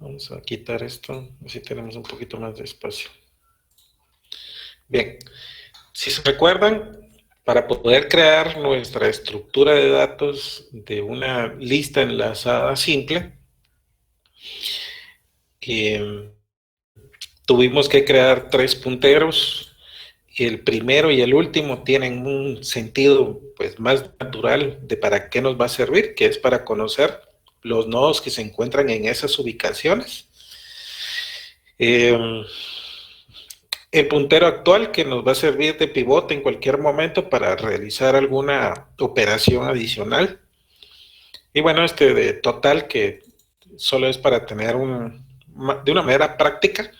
Vamos a quitar esto, así tenemos un poquito más de espacio. Bien, si se recuerdan, para poder crear nuestra estructura de datos de una lista enlazada simple, eh, tuvimos que crear 3 punteros. El primero y el último tienen un sentido pues más natural de para qué nos va a servir, que es para conocer los nodos que se encuentran en esas ubicaciones. El puntero actual que nos va a servir de pivote en cualquier momento para realizar alguna operación adicional. Y bueno, este de total que solo es para tener de una manera práctica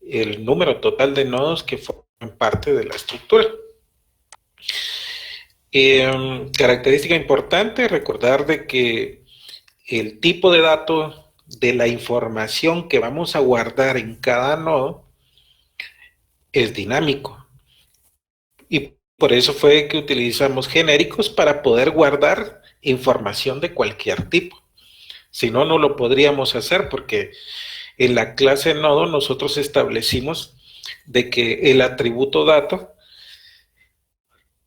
el número total de nodos que forman parte de la estructura. Característica importante, recordar de que el tipo de dato de la información que vamos a guardar en cada nodo es dinámico. Y por eso fue que utilizamos genéricos para poder guardar información de cualquier tipo. Si no, no lo podríamos hacer porque en la clase nodo nosotros establecimos de que el atributo dato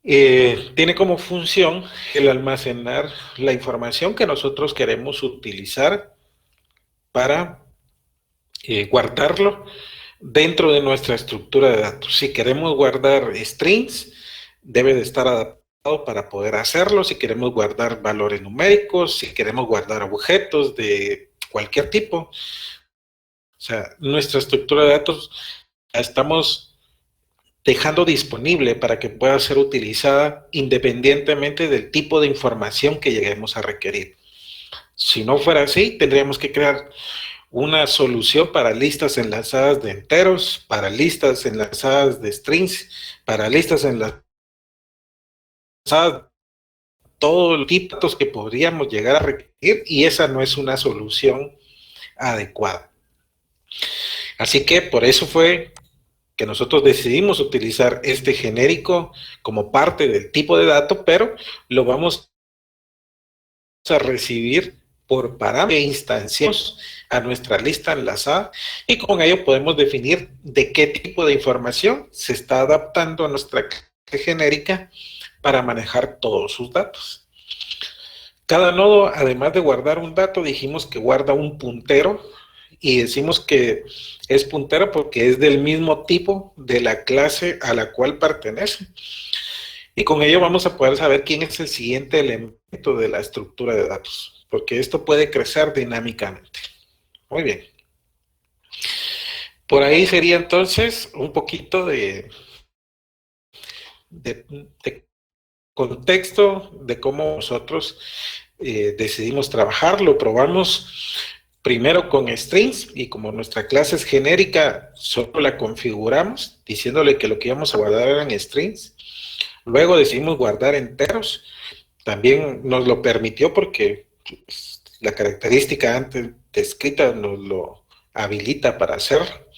tiene como función el almacenar la información que nosotros queremos utilizar para guardarlo dentro de nuestra estructura de datos. Si queremos guardar strings, debe de estar adaptado para poder hacerlo. Si queremos guardar valores numéricos, si queremos guardar objetos de cualquier tipo. O sea, nuestra estructura de datos la estamos dejando disponible para que pueda ser utilizada independientemente del tipo de información que lleguemos a requerir. Si no fuera así, tendríamos que crear una solución para listas enlazadas de enteros, para listas enlazadas de strings, para listas enlazadas de todos los tipos que podríamos llegar a requerir, y esa no es una solución adecuada. Así que por eso fue que nosotros decidimos utilizar este genérico como parte del tipo de dato, pero lo vamos a recibir por parámetros e instanciamos a nuestra lista enlazada y con ello podemos definir de qué tipo de información se está adaptando a nuestra clase genérica para manejar todos sus datos. Cada nodo, además de guardar un dato, dijimos que guarda un puntero y decimos que es puntero porque es del mismo tipo de la clase a la cual pertenece. Y con ello vamos a poder saber quién es el siguiente elemento de la estructura de datos, porque esto puede crecer dinámicamente. Muy bien. Por ahí sería entonces un poquito de contexto de cómo nosotros decidimos trabajar. Lo probamos primero con strings y como nuestra clase es genérica, solo la configuramos diciéndole que lo que íbamos a guardar eran strings. Luego decidimos guardar enteros. También nos lo permitió porque pues, la característica antes descrita nos lo habilita para hacerlo.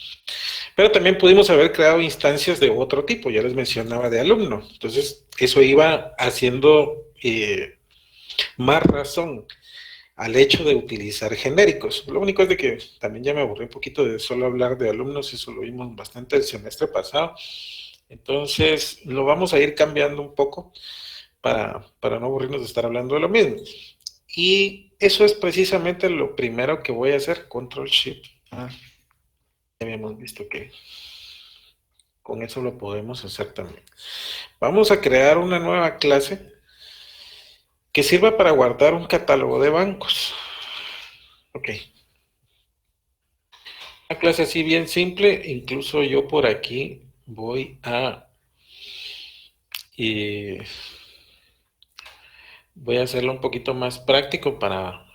Pero también pudimos haber creado instancias de otro tipo, ya les mencionaba de alumno. Entonces, eso iba haciendo más razón al hecho de utilizar genéricos. Lo único es de que también ya me aburrí un poquito de solo hablar de alumnos, eso lo vimos bastante el semestre pasado. Entonces, lo vamos a ir cambiando un poco para no aburrirnos de estar hablando de lo mismo. Y eso es precisamente lo primero que voy a hacer, Control Shift. Ya habíamos visto que con eso lo podemos hacer también. Vamos a crear una nueva clase que sirva para guardar un catálogo de bancos. Ok. Una clase así bien simple, incluso yo por aquí voy a hacerlo un poquito más práctico para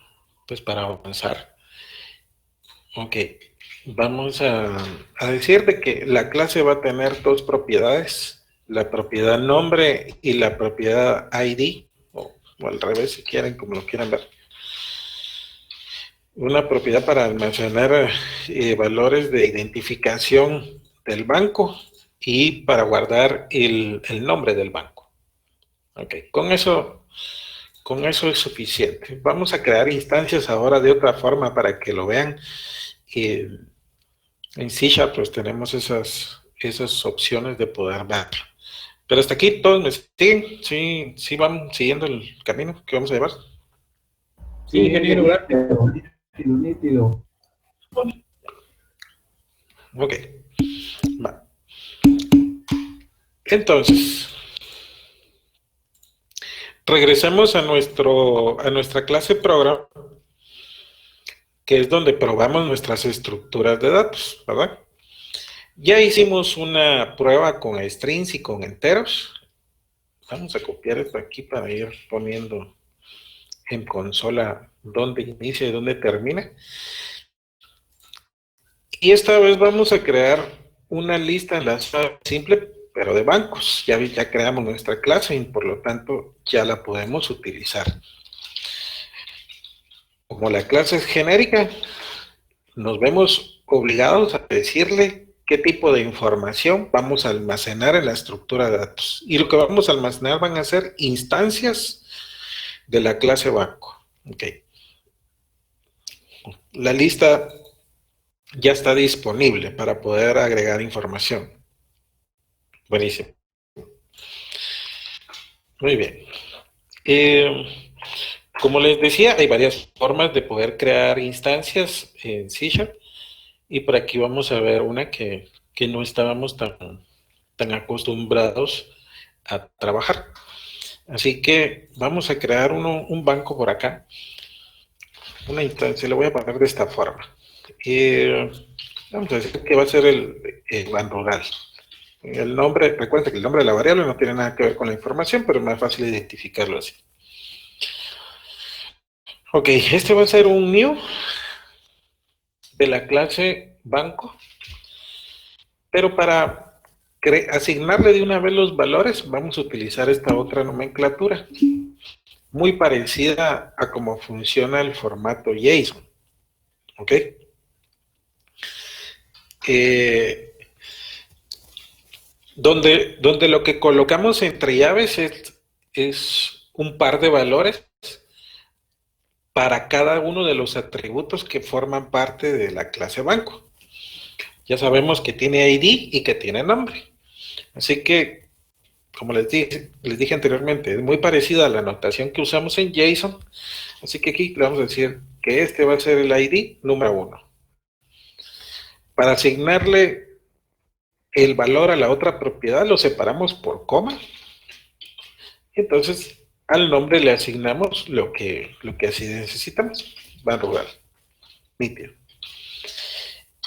avanzar. Ok, vamos a decir de que la clase va a tener dos propiedades, la propiedad nombre y la propiedad ID, o al revés si quieren, como lo quieran ver. Una propiedad para almacenar valores de identificación del banco y para guardar el nombre del banco. Ok, con eso es suficiente. Vamos a crear instancias ahora de otra forma para que lo vean en C# pues tenemos esas opciones de poder verlo. Pero hasta aquí todos me siguen, sí van siguiendo el camino que vamos a llevar. Sí, ingeniero, gracias. Nítido, nítido. Ok, va. Entonces, regresemos a nuestra clase programa, que es donde probamos nuestras estructuras de datos, ¿verdad? Ya hicimos una prueba con strings y con enteros. Vamos a copiar esto aquí para ir poniendo en consola dónde inicia y dónde termina. Y esta vez vamos a crear una lista enlazada simple, pero de bancos. Ya creamos nuestra clase y por lo tanto ya la podemos utilizar. Como la clase es genérica, nos vemos obligados a decirle qué tipo de información vamos a almacenar en la estructura de datos. Y lo que vamos a almacenar van a ser instancias de la clase banco. Okay. La lista ya está disponible para poder agregar información. Buenísimo. Muy bien. Como les decía, hay varias formas de poder crear instancias en C#, y por aquí vamos a ver una que no estábamos tan acostumbrados a trabajar. Así que vamos a crear un banco por acá, una instancia, le voy a poner de esta forma. Vamos a decir que va a ser el ban rural. El nombre, recuerda que el nombre de la variable no tiene nada que ver con la información, pero es más fácil identificarlo así. Ok, este va a ser un new de la clase banco, pero para asignarle de una vez los valores vamos a utilizar esta otra nomenclatura, muy parecida a cómo funciona el formato JSON. ¿Ok? Donde lo que colocamos entre llaves es un par de valores para cada uno de los atributos que forman parte de la clase banco. Ya sabemos que tiene ID y que tiene nombre. Así que, como les dije anteriormente, es muy parecida a la notación que usamos en JSON. Así que aquí le vamos a decir que este va a ser el ID número 1. Para asignarle el valor a la otra propiedad lo separamos por coma. Entonces, al nombre le asignamos lo que así necesitamos. Van rural. Nítido.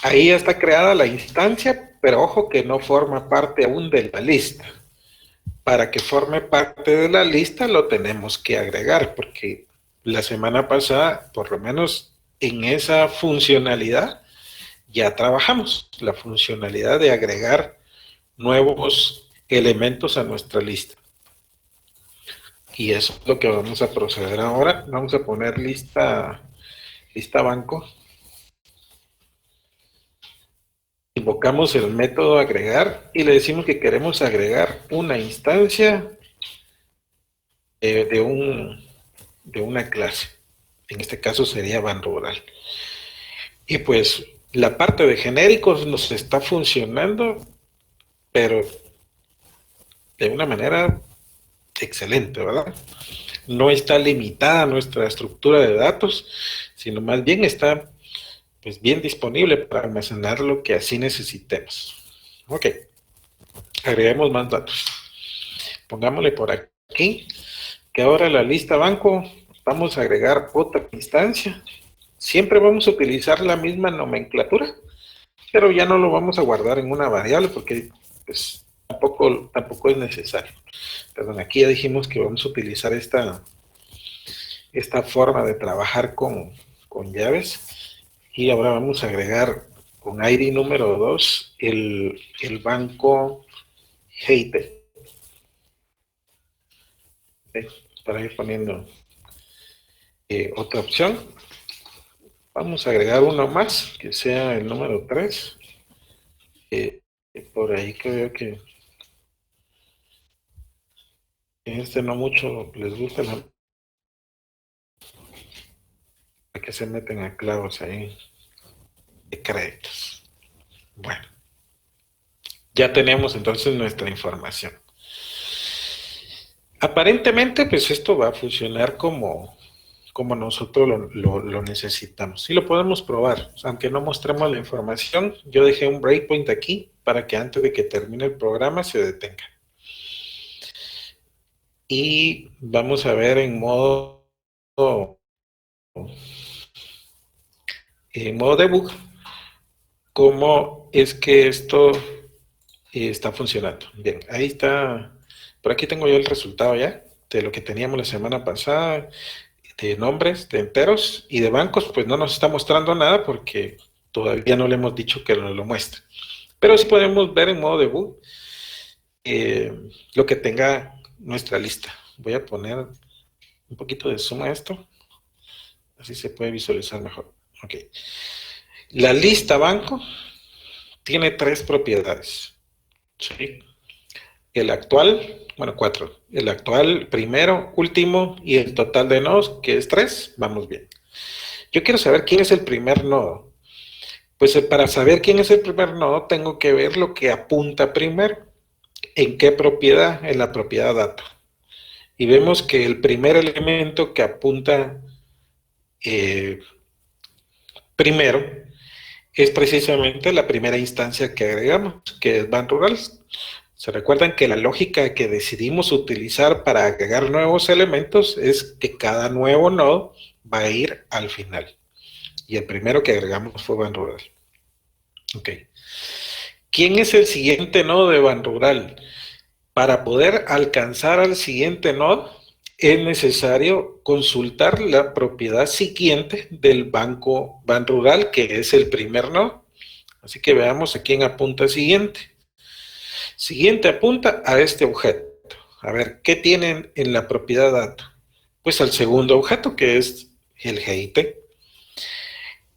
Ahí ya está creada la instancia, pero ojo que no forma parte aún de la lista. Para que forme parte de la lista lo tenemos que agregar, porque la semana pasada, por lo menos en esa funcionalidad, ya trabajamos. La funcionalidad de agregar nuevos elementos a nuestra lista. Y eso es lo que vamos a proceder ahora. Vamos a poner lista banco. Invocamos el método agregar y le decimos que queremos agregar una instancia de una clase. En este caso sería ban rural. Y pues la parte de genéricos nos está funcionando, pero de una manera excelente, ¿verdad? No está limitada nuestra estructura de datos, sino más bien está pues bien disponible para almacenar lo que así necesitemos. Ok, agreguemos más datos. Pongámosle por aquí que ahora la lista banco vamos a agregar otra instancia. Siempre vamos a utilizar la misma nomenclatura, pero ya no lo vamos a guardar en una variable porque pues, tampoco es necesario. Perdón, aquí ya dijimos que vamos a utilizar esta forma de trabajar con llaves. Y ahora vamos a agregar con ID número 2 el banco Heite. Para ir poniendo otra opción. Vamos a agregar uno más, que sea el número 3. Por ahí creo que este no mucho les gusta que se meten a clavos ahí. de créditos. Bueno, ya tenemos entonces nuestra información. Aparentemente, pues esto va a funcionar como nosotros lo necesitamos. Y lo podemos probar. Aunque no mostremos la información, yo dejé un breakpoint aquí para que antes de que termine el programa se detenga. Y vamos a ver en modo debug cómo es que esto está funcionando. Bien, ahí está. Por aquí tengo yo el resultado ya de lo que teníamos la semana pasada, de nombres, de enteros y de bancos, pues no nos está mostrando nada porque todavía no le hemos dicho que nos lo muestre. Pero sí podemos ver en modo debug lo que tenga nuestra lista. Voy a poner un poquito de zoom a esto, así se puede visualizar mejor. Ok. La lista banco tiene 3 propiedades. ¿Sí? El actual, bueno, 4. El actual, primero, último y el total de nodos, que es 3, vamos bien. Yo quiero saber quién es el primer nodo. Pues para saber quién es el primer nodo, tengo que ver lo que apunta primero. ¿En qué propiedad? En la propiedad dato. Y vemos que el primer elemento que apunta primero es precisamente la primera instancia que agregamos, que es Banrural. ¿Se recuerdan que la lógica que decidimos utilizar para agregar nuevos elementos es que cada nuevo nodo va a ir al final? Y el primero que agregamos fue Banrural. Ok. ¿Quién es el siguiente nodo de Banrural? Para poder alcanzar al siguiente nodo, es necesario consultar la propiedad siguiente del banco Banrural, que es el primer nodo. Así que veamos a quién apunta siguiente. Siguiente apunta a este objeto. A ver, ¿qué tienen en la propiedad dato? Pues al segundo objeto, que es el GIT.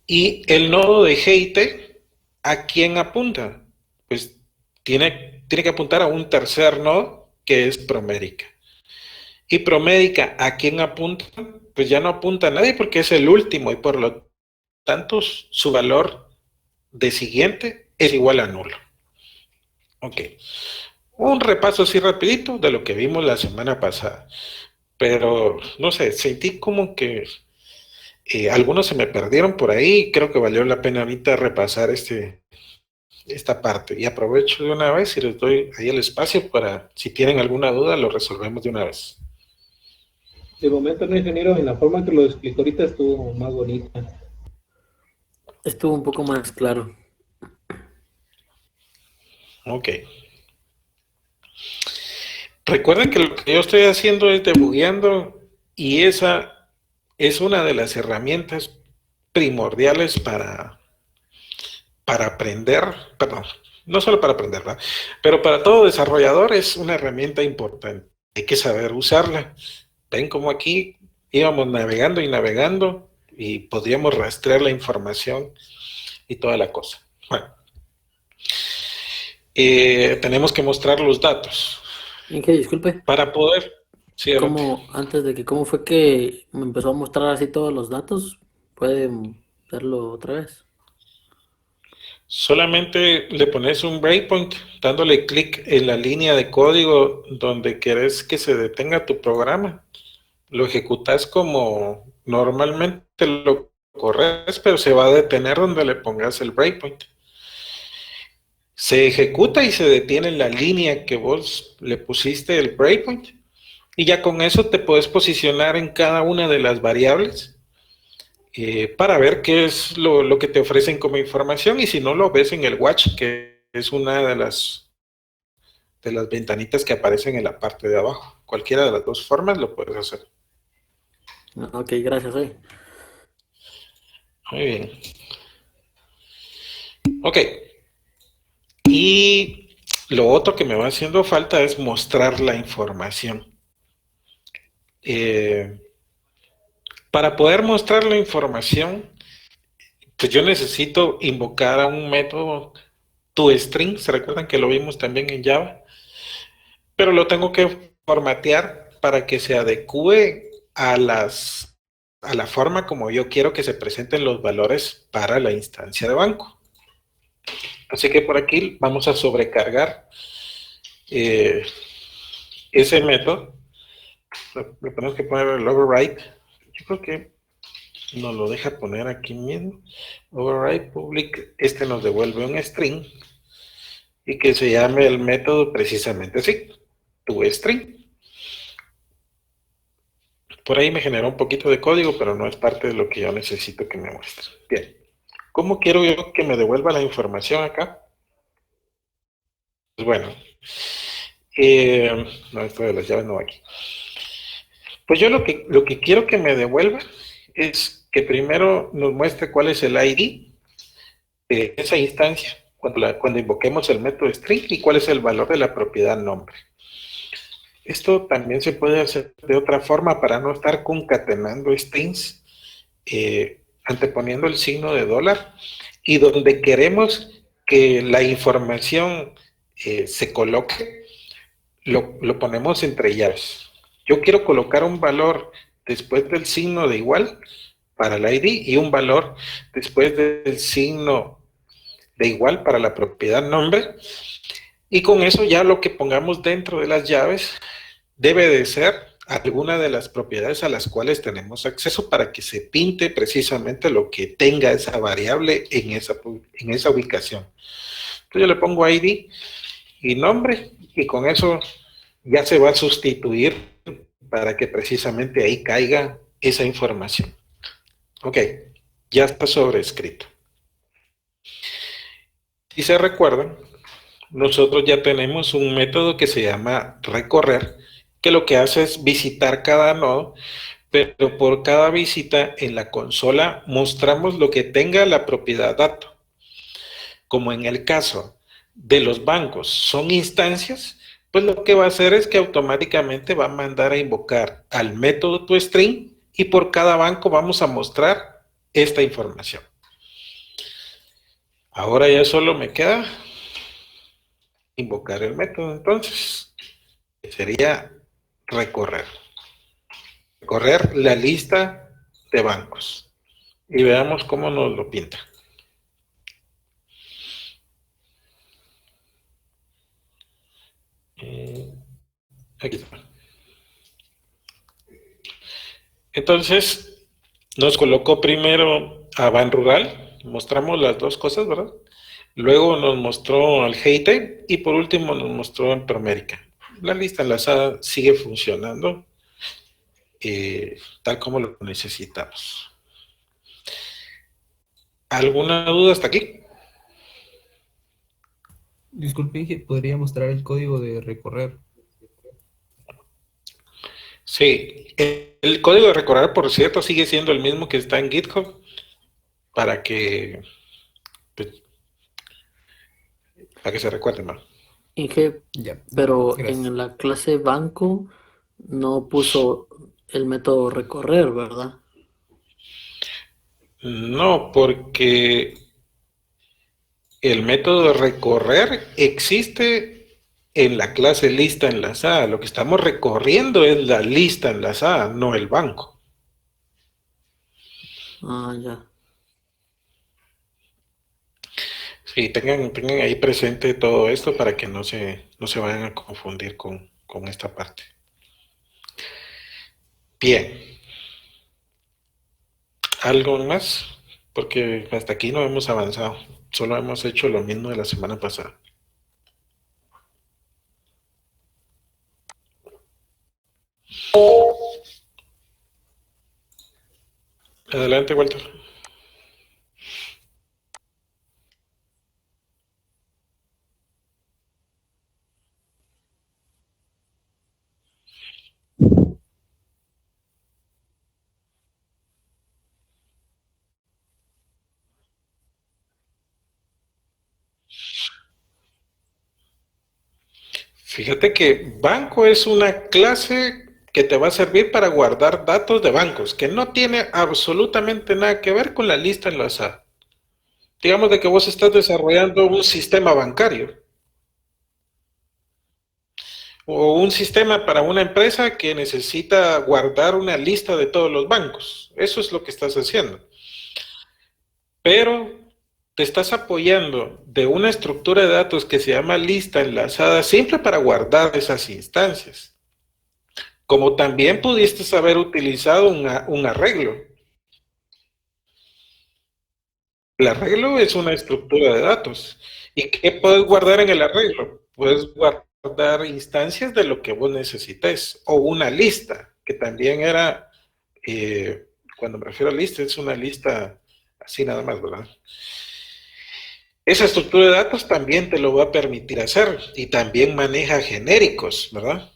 Y el nodo de GIT, ¿a quién apunta? Pues tiene que apuntar a un tercer nodo, que es Promedica. Y Promedica, ¿a quién apunta? Pues ya no apunta a nadie porque es el último y por lo tanto su valor de siguiente es igual a nulo. Ok. Un repaso así rapidito de lo que vimos la semana pasada. Pero, no sé, sentí como que algunos se me perdieron por ahí y creo que valió la pena ahorita repasar esta parte. Y aprovecho de una vez y les doy ahí el espacio para, si tienen alguna duda, lo resolvemos de una vez. De momento, no, ingeniero, en la forma que lo explicó ahorita estuvo más bonita. Estuvo un poco más claro. Ok. Recuerden que lo que yo estoy haciendo es debugueando y esa es una de las herramientas primordiales para aprender, perdón, no solo para aprender, ¿verdad? Pero para todo desarrollador es una herramienta importante. Hay que saber usarla. Ven como aquí íbamos navegando y navegando y podíamos rastrear la información y toda la cosa. Bueno, tenemos que mostrar los datos. Inge, disculpe. Para poder... Sí, ¿Cómo fue que me empezó a mostrar así todos los datos? ¿Puede verlo otra vez? Solamente le pones un breakpoint dándole clic en la línea de código donde querés que se detenga tu programa. Lo ejecutas como normalmente lo corres, pero se va a detener donde le pongas el breakpoint. Se ejecuta y se detiene en la línea que vos le pusiste el breakpoint. Y ya con eso te puedes posicionar en cada una de las variables para ver qué es lo que te ofrecen como información. Y si no, lo ves en el watch, que es una de las ventanitas que aparecen en la parte de abajo. Cualquiera de las dos formas lo puedes hacer. Ok, gracias. Muy bien. Ok. Y lo otro que me va haciendo falta es mostrar la información. Para poder mostrar la información, pues yo necesito invocar a un método toString. ¿Se recuerdan que lo vimos también en Java? Pero lo tengo que formatear para que se adecue a las a la forma como yo quiero que se presenten los valores para la instancia de banco. Así que por aquí vamos a sobrecargar ese método. Le tenemos que poner el override. Yo creo que nos lo deja poner aquí mismo. Override public, este nos devuelve un string y que se llame el método precisamente así, toString. Por ahí me generó un poquito de código, pero no es parte de lo que yo necesito que me muestre. Bien, ¿cómo quiero yo que me devuelva la información acá? Pues bueno, no, esto de las llaves no va aquí. Pues yo lo que quiero que me devuelva es que primero nos muestre cuál es el ID de esa instancia cuando invoquemos el método string y cuál es el valor de la propiedad nombre. Esto también se puede hacer de otra forma para no estar concatenando strings, anteponiendo el signo de dólar, y donde queremos que la información se coloque, lo ponemos entre llaves. Yo quiero colocar un valor después del signo de igual para el ID y un valor después del signo de igual para la propiedad nombre, y con eso ya lo que pongamos dentro de las llaves debe de ser alguna de las propiedades a las cuales tenemos acceso para que se pinte precisamente lo que tenga esa variable en esa ubicación. Entonces yo le pongo ID y nombre, y con eso ya se va a sustituir para que precisamente ahí caiga esa información. Ok, ya está sobrescrito. Si se recuerdan, nosotros ya tenemos un método que se llama recorrer, que lo que hace es visitar cada nodo, pero por cada visita en la consola mostramos lo que tenga la propiedad dato. Como en el caso de los bancos son instancias, pues lo que va a hacer es que automáticamente va a mandar a invocar al método toString y por cada banco vamos a mostrar esta información. Ahora ya solo me queda invocar el método, entonces sería recorrer la lista de bancos y veamos cómo nos lo pinta. Aquí está. Entonces nos colocó primero a Ban Rural, mostramos las dos cosas, ¿verdad? Luego nos mostró al Heite y por último nos mostró en Promérica. La lista enlazada sigue funcionando tal como lo necesitamos. ¿Alguna duda hasta aquí? Disculpe, Inge, ¿podría mostrar el código de recorrer? Sí, el código de recorrer, por cierto, sigue siendo el mismo que está en GitHub para que se recuerden más. Inge, Ya, pero gracias. en la clase banco no puso el método recorrer, ¿verdad? No, porque el método de recorrer existe en la clase lista enlazada. Lo que estamos recorriendo es la lista enlazada, no el banco. Ah, ya. Sí, tengan ahí presente todo esto para que no se vayan a confundir con esta parte. Bien. ¿Algo más? Porque hasta aquí no hemos avanzado. Solo hemos hecho lo mismo de la semana pasada. Adelante, Walter. Fíjate que banco es una clase que te va a servir para guardar datos de bancos, que no tiene absolutamente nada que ver con la lista enlazada. Digamos de que vos estás desarrollando un sistema bancario. O un sistema para una empresa que necesita guardar una lista de todos los bancos. Eso es lo que estás haciendo. Pero te estás apoyando de una estructura de datos que se llama lista enlazada simple para guardar esas instancias. Como también pudiste haber utilizado un arreglo. El arreglo es una estructura de datos. ¿Y qué puedes guardar en el arreglo? Puedes guardar instancias de lo que vos necesites, o una lista, que también era, cuando me refiero a lista, es una lista así nada más, ¿verdad? Esa estructura de datos también te lo va a permitir hacer, y también maneja genéricos, ¿verdad?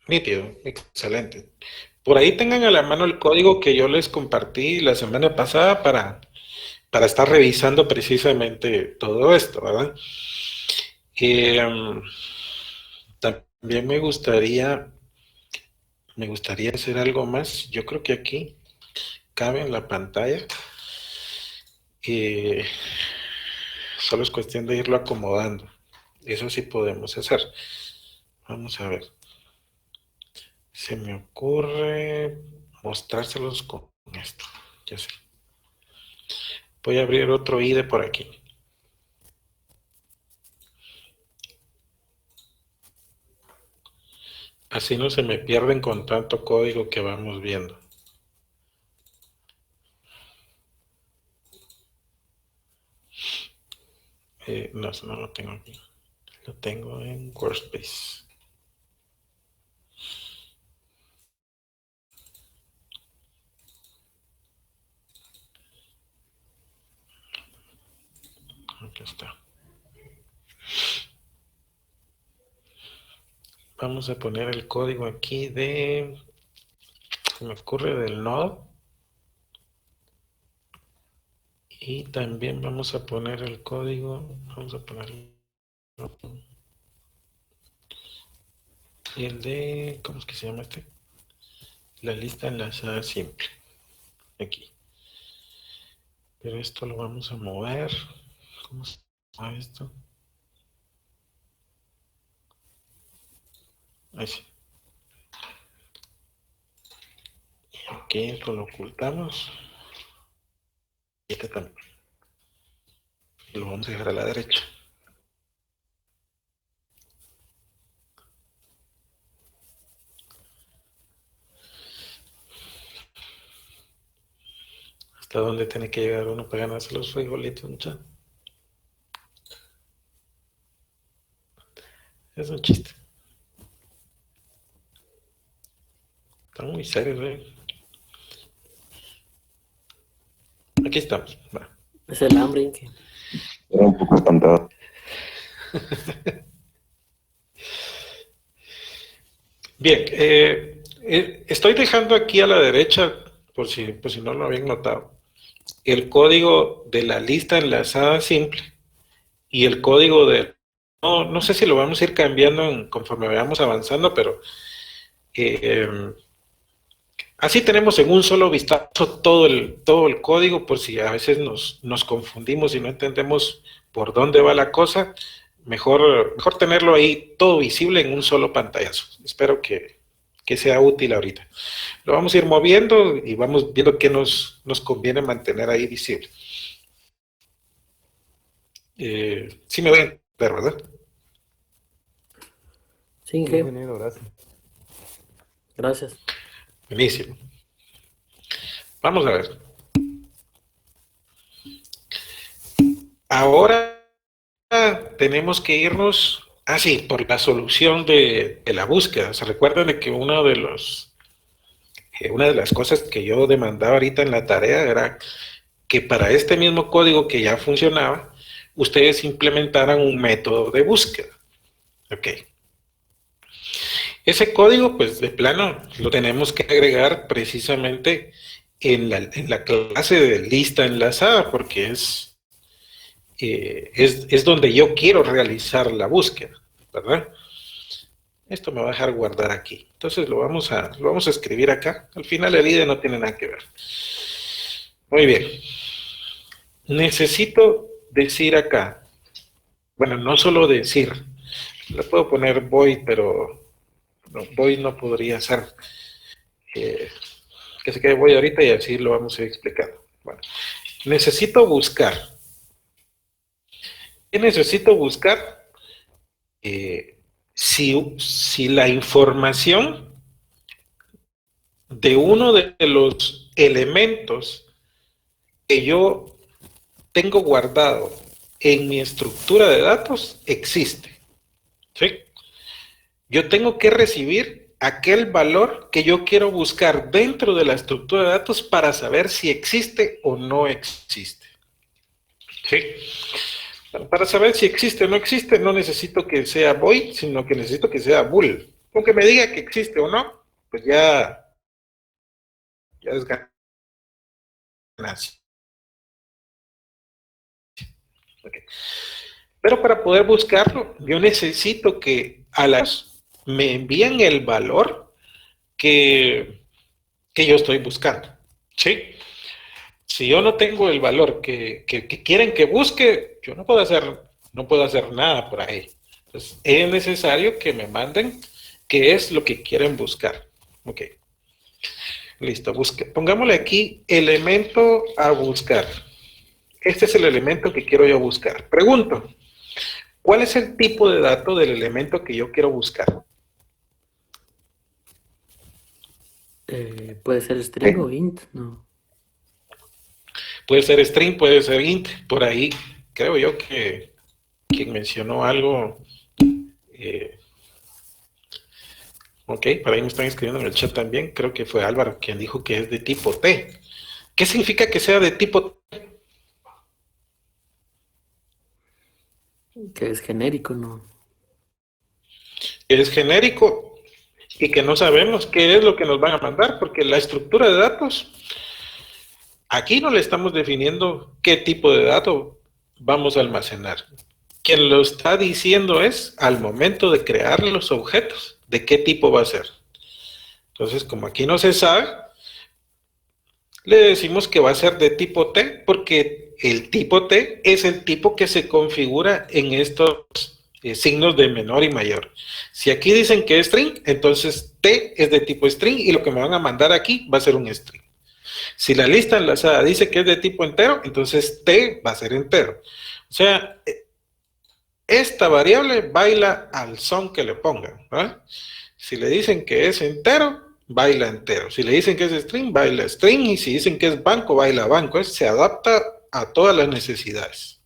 Nítido, excelente. Por ahí tengan a la mano el código que yo les compartí la semana pasada para estar revisando precisamente todo esto, ¿verdad? También me gustaría hacer algo más. Yo creo que aquí cabe en la pantalla. Solo es cuestión de irlo acomodando. Eso sí podemos hacer. Vamos a ver. Se me ocurre mostrárselos con esto. Ya sé. Voy a abrir otro IDE por aquí. Así no se me pierden con tanto código que vamos viendo. No, eso no lo tengo aquí. Lo tengo en Workspace. Aquí está. Vamos a poner el código aquí se me ocurre del nodo. Y también vamos a poner el código, vamos a poner el de, ¿cómo es que se llama este? La lista enlazada simple. Aquí. Pero esto lo vamos a mover. ¿Cómo se llama esto? Ahí sí. Y aquí esto lo ocultamos. Y este también. Y lo vamos a dejar a la derecha. ¿Hasta dónde tiene que llegar uno para ganarse los frijolitos, muchachos? Es un chiste. Están muy serios, Aquí estamos. Va. Es el hambre. Era un poco espantado. Bien, estoy dejando aquí a la derecha, por si no lo habían notado, el código de la lista enlazada simple y el código de... No sé si lo vamos a ir cambiando conforme vayamos avanzando, pero así tenemos en un solo vistazo todo el código, por si a veces nos confundimos y no entendemos por dónde va la cosa. Mejor tenerlo ahí todo visible en un solo pantallazo. Espero que sea útil ahorita. Lo vamos a ir moviendo y vamos viendo qué nos conviene mantener ahí visible. Sí me voy a entender, ¿verdad? Sí, Inge. Ingeniero, gracias. Gracias. Buenísimo. Vamos a ver. Ahora tenemos que irnos, por la solución de la búsqueda. ¿Se recuerdan de que una de las cosas que yo demandaba ahorita en la tarea era que para este mismo código que ya funcionaba, ustedes implementaran un método de búsqueda? Ok. Ese código, pues de plano, lo tenemos que agregar precisamente en la clase de lista enlazada, porque es donde yo quiero realizar la búsqueda, ¿verdad? Esto me va a dejar guardar aquí. Entonces lo vamos a escribir acá. Al final el IDE no tiene nada que ver. Muy bien. Necesito decir acá. Bueno, no solo decir. Le puedo poner void, pero no, void no podría ser. Que se quede void ahorita y así lo vamos a ir explicando. Bueno, necesito buscar. ¿Qué necesito buscar? Si la información de uno de los elementos que yo tengo guardado en mi estructura de datos existe, ¿sí? Yo tengo que recibir aquel valor que yo quiero buscar dentro de la estructura de datos para saber si existe o no existe, ¿sí? Para saber si existe o no existe, no necesito que sea void, sino que necesito que sea bool. Con que me diga que existe o no, pues ya es ganancia. Okay. Pero para poder buscarlo, yo necesito que a las me envíen el valor que yo estoy buscando, ¿sí? Si yo no tengo el valor que quieren que busque, yo no puedo hacer nada por ahí. Entonces, es necesario que me manden qué es lo que quieren buscar. Ok. Listo. Pongámosle aquí elemento a buscar. Este es el elemento que quiero yo buscar. Pregunto, ¿cuál es el tipo de dato del elemento que yo quiero buscar? Puede ser string o int, ¿no? Puede ser string, puede ser int. Por ahí creo yo que quien mencionó algo. Ok, por ahí me están escribiendo en el chat también. Creo que fue Álvaro quien dijo que es de tipo T. ¿Qué significa que sea de tipo T? Que es genérico, ¿no? Es genérico y que no sabemos qué es lo que nos van a mandar, porque la estructura de datos, aquí no le estamos definiendo qué tipo de dato vamos a almacenar. Quien lo está diciendo es al momento de crear los objetos, de qué tipo va a ser. Entonces, como aquí no se sabe, le decimos que va a ser de tipo T, porque el tipo T es el tipo que se configura en estos signos de menor y mayor. Si aquí dicen que es string, entonces T es de tipo string y lo que me van a mandar aquí va a ser un string. Si la lista enlazada dice que es de tipo entero, entonces T va a ser entero. O sea, esta variable baila al son que le pongan, ¿verdad? Si le dicen que es entero, baila entero. Si le dicen que es string, baila string. Y si dicen que es banco, baila banco. Se adapta a todas las necesidades.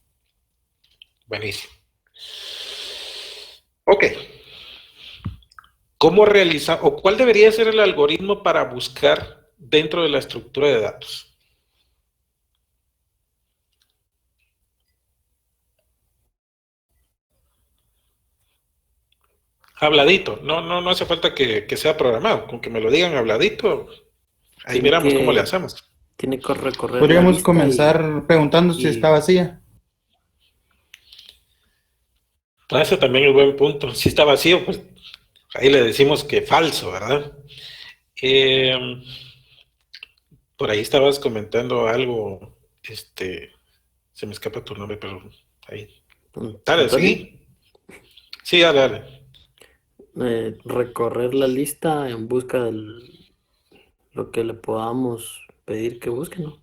Buenísimo. Ok. ¿Cómo realizar o cuál debería ser el algoritmo para buscar dentro de la estructura de datos? Habladito, no hace falta que sea programado, con que me lo digan habladito, ahí miramos cómo le hacemos. Tiene que recorrer. Podríamos comenzar preguntando si está vacía. Ese también es buen punto. Si está vacío, pues ahí le decimos que falso, ¿verdad? Por ahí estabas comentando algo, se me escapa tu nombre, pero ahí. Dale, sí. Sí, dale. Recorrer la lista en busca de lo que le podamos pedir que busque, ¿no?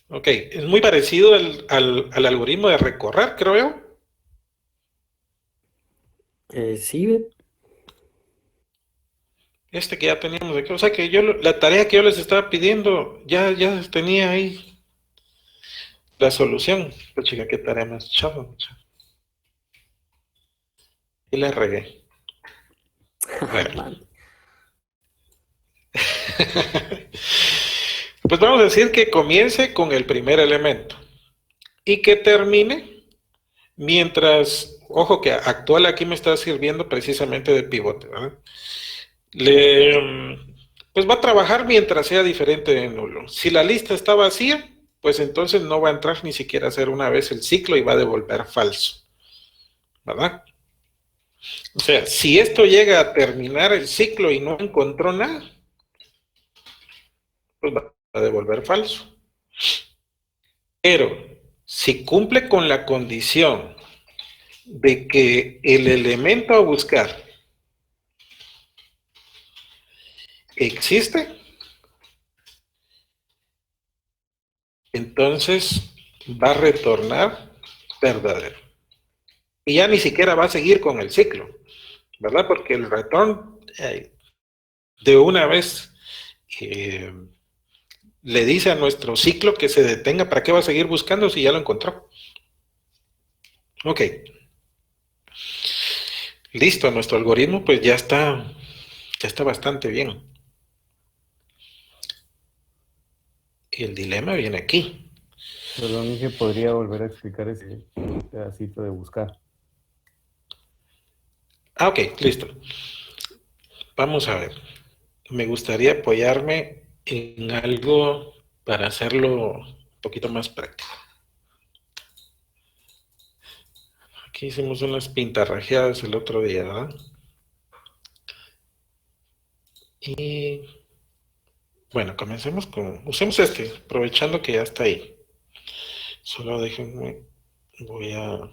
Ok, es muy parecido al algoritmo de recorrer, creo yo. Sí, Que ya teníamos aquí, o sea que la tarea que yo les estaba pidiendo, ya tenía ahí la solución. Pero chica, qué tarea más chava. Y la regué. Bueno. Pues vamos a decir que comience con el primer elemento y que termine mientras Ojo que actual aquí me está sirviendo precisamente de pivote, ¿verdad? Pues va a trabajar mientras sea diferente de nulo. Si la lista está vacía, pues entonces no va a entrar ni siquiera a hacer una vez el ciclo y va a devolver falso, ¿verdad? O sea, si esto llega a terminar el ciclo y no encontró nada, pues va a devolver falso. Pero si cumple con la condición de que el elemento a buscar existe, entonces va a retornar verdadero. Y ya ni siquiera va a seguir con el ciclo, ¿verdad? Porque el return de una vez le dice a nuestro ciclo que se detenga. ¿Para qué va a seguir buscando si ya lo encontró? Ok. Listo, nuestro algoritmo pues ya está bastante bien. Y el dilema viene aquí. Perdón, Inge, ¿podría volver a explicar ese pedacito de buscar? Ah, ok, listo. Vamos a ver. Me gustaría apoyarme en algo para hacerlo un poquito más práctico. Aquí hicimos unas pintarrajeadas el otro día, ¿verdad? Y bueno, comencemos usemos este, aprovechando que ya está ahí. Solo déjenme, voy a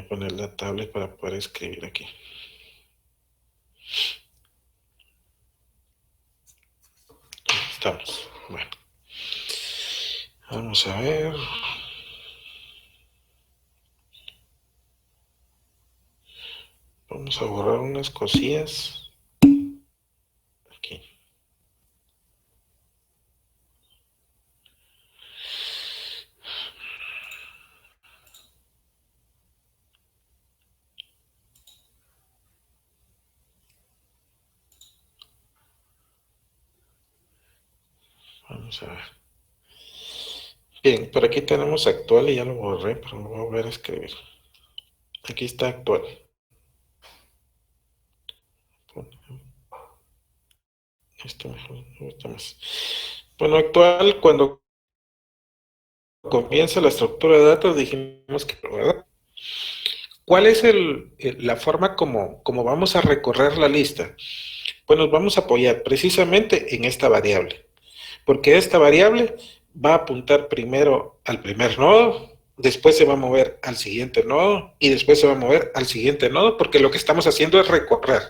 poner la tablet para poder escribir aquí. Estamos. Bueno. Vamos a ver. Vamos a borrar unas cosillas. Aquí. Vamos a ver. Bien, por aquí tenemos actual y ya lo borré, pero lo voy a volver a escribir. Aquí está actual. Esto mejor, me gusta más. Bueno, actual, cuando comienza la estructura de datos, dijimos que, ¿verdad? ¿Cuál es la forma como vamos a recorrer la lista? Pues nos vamos a apoyar precisamente en esta variable, porque esta variable va a apuntar primero al primer nodo, después se va a mover al siguiente nodo y después se va a mover al siguiente nodo, porque lo que estamos haciendo es recorrer.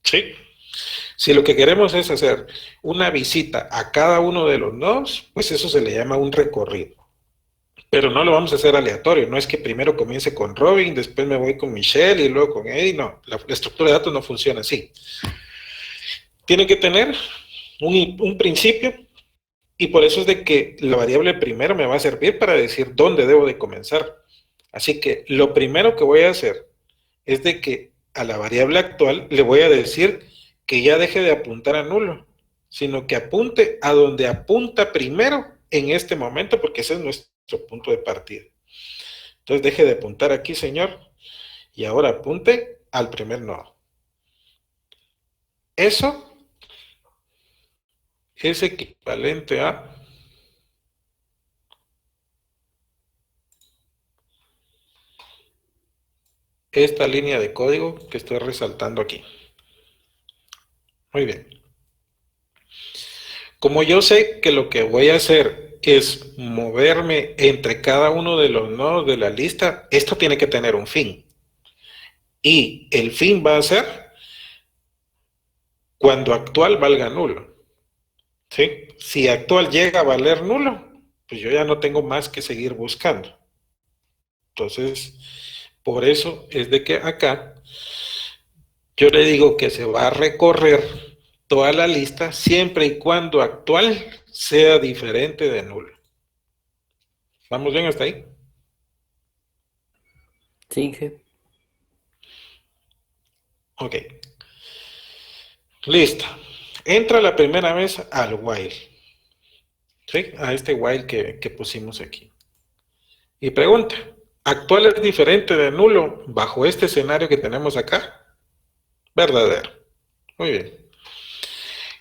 ¿Sí? Si lo que queremos es hacer una visita a cada uno de los nodos, pues eso se le llama un recorrido. Pero no lo vamos a hacer aleatorio, no es que primero comience con Robin, después me voy con Michelle y luego con Eddie, no, la estructura de datos no funciona así. Tiene que tener un principio y por eso es de que la variable primero me va a servir para decir dónde debo de comenzar. Así que lo primero que voy a hacer es de que a la variable actual le voy a decir que ya deje de apuntar a nulo, sino que apunte a donde apunta primero en este momento, porque ese es nuestro punto de partida. Entonces deje de apuntar aquí, señor, y ahora apunte al primer nodo. Eso es equivalente a esta línea de código que estoy resaltando aquí. Muy bien. Como yo sé que lo que voy a hacer es moverme entre cada uno de los nodos de la lista, esto tiene que tener un fin. Y el fin va a ser cuando actual valga nulo. ¿Sí? Si actual llega a valer nulo, pues yo ya no tengo más que seguir buscando. Entonces, por eso es de que acá yo le digo que se va a recorrer toda la lista siempre y cuando actual sea diferente de nulo. ¿Vamos bien hasta ahí? Sí, Inge. Ok. Listo. Entra la primera vez al while. ¿Sí? A este while que pusimos aquí. Y pregunta, ¿actual es diferente de nulo bajo este escenario que tenemos acá? Verdadero. Muy bien.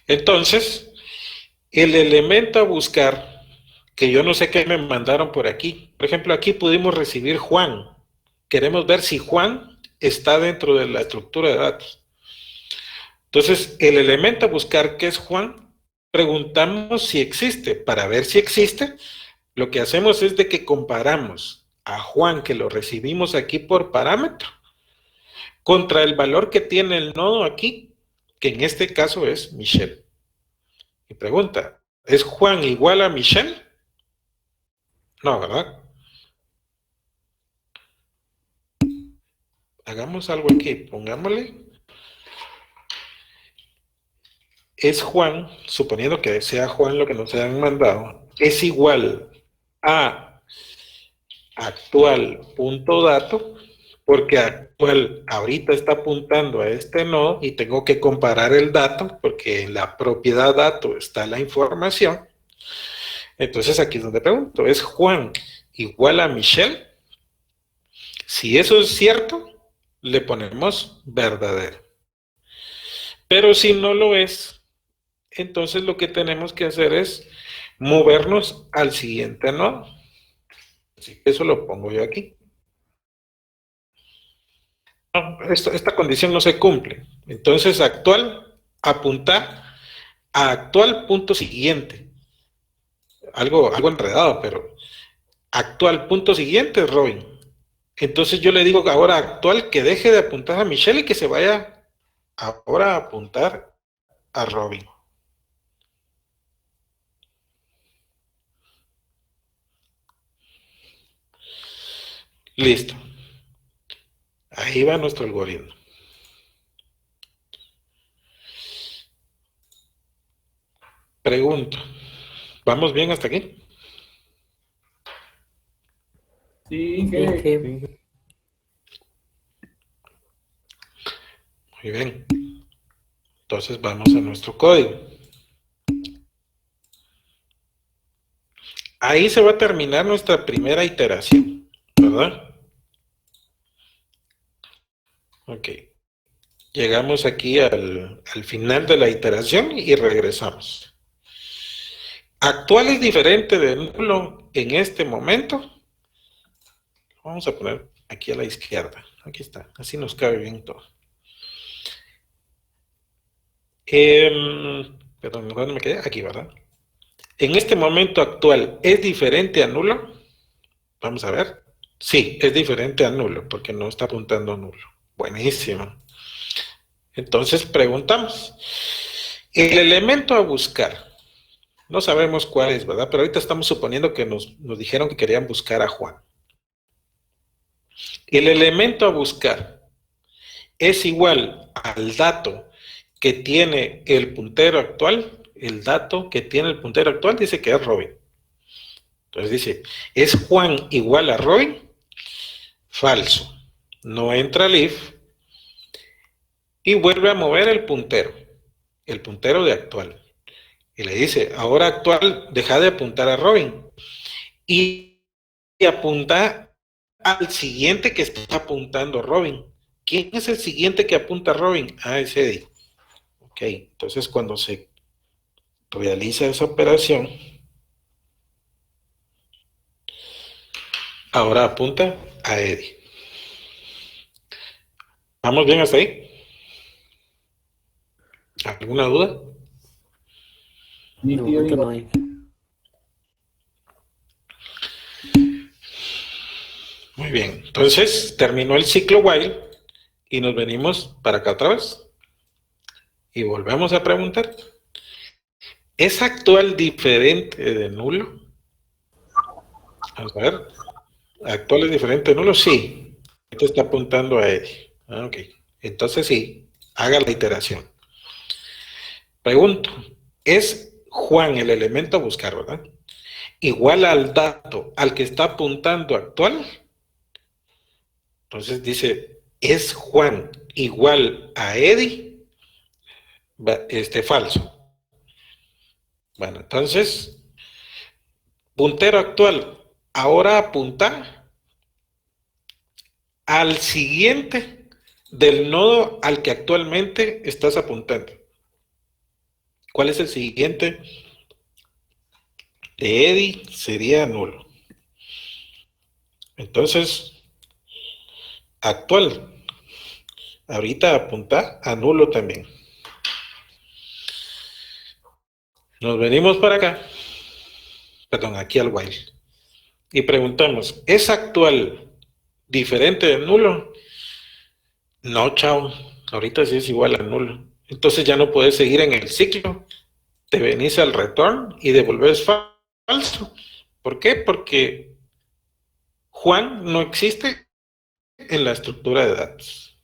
Entonces, el elemento a buscar, que yo no sé qué me mandaron por aquí. Por ejemplo, aquí pudimos recibir Juan. Queremos ver si Juan está dentro de la estructura de datos. Entonces, el elemento a buscar, que es Juan, preguntamos si existe. Para ver si existe, lo que hacemos es de que comparamos a Juan, que lo recibimos aquí por parámetro, contra el valor que tiene el nodo aquí, que en este caso es Michelle. Y pregunta, ¿es Juan igual a Michelle? No, ¿verdad? Hagamos algo aquí, pongámosle. Es Juan, suponiendo que sea Juan lo que nos han mandado, es igual a actual.dato, porque actual ahorita está apuntando a este nodo y tengo que comparar el dato, porque en la propiedad dato está la información. Entonces aquí es donde pregunto, ¿es Juan igual a Michelle? Si eso es cierto, le ponemos verdadero. Pero si no lo es, entonces lo que tenemos que hacer es movernos al siguiente nodo. Así que eso lo pongo yo aquí. No, esta condición no se cumple. Entonces actual, apuntar a actual punto siguiente. Algo enredado, pero actual punto siguiente es Robin. Entonces yo le digo ahora actual que deje de apuntar a Michelle y que se vaya ahora a apuntar a Robin. Listo. Ahí va nuestro algoritmo. Pregunto, ¿vamos bien hasta aquí? Sí, Sí. Muy bien. Entonces vamos a nuestro código. Ahí se va a terminar nuestra primera iteración, ¿verdad? Ok. Llegamos aquí al final de la iteración y regresamos. Actual es diferente de nulo en este momento. Vamos a poner aquí a la izquierda. Aquí está. Así nos cabe bien todo. Perdón, ¿dónde me quedé? Aquí, ¿verdad? En este momento actual, ¿es diferente a nulo? Vamos a ver. Sí, es diferente a nulo, porque no está apuntando a nulo. Buenísimo. Entonces preguntamos. El elemento a buscar. No sabemos cuál es, ¿verdad? Pero ahorita estamos suponiendo que nos dijeron que querían buscar a Juan. El elemento a buscar es igual al dato que tiene el puntero actual. El dato que tiene el puntero actual dice que es Robin. Entonces dice, ¿es Juan igual a Robin? Falso. No entra el if y vuelve a mover el puntero de actual. Y le dice, ahora actual, deja de apuntar a Robin. Y apunta al siguiente que está apuntando Robin. ¿Quién es el siguiente que apunta a Robin? Ah, es Eddie. Ok, entonces cuando se realiza esa operación, ahora apunta a Eddie. ¿Vamos bien hasta ahí? ¿Alguna duda? sí, De momento no hay. Muy bien, entonces terminó el ciclo while y nos venimos para acá otra vez. Y volvemos a preguntar, ¿es actual diferente de nulo? Vamos a ver, ¿actual es diferente de nulo? Sí, esto está apuntando a Eddie. Ah, ok, entonces sí, haga la iteración. Pregunto, ¿es Juan el elemento a buscar, verdad? Igual al dato al que está apuntando actual. Entonces dice, ¿es Juan igual a Eddie? Falso. Bueno, entonces, puntero actual, Ahora apunta al siguiente del nodo al que actualmente estás apuntando. ¿Cuál es el siguiente? De Eddie sería nulo. Entonces, actual. Ahorita apunta a nulo también. Nos venimos para acá. Perdón, aquí al while. Y preguntamos, ¿es actual diferente de nulo? No, chao. Ahorita sí es igual a nulo. Entonces ya no puedes seguir en el ciclo. Te venís al return y devolves falso. ¿Por qué? Porque Juan no existe en la estructura de datos.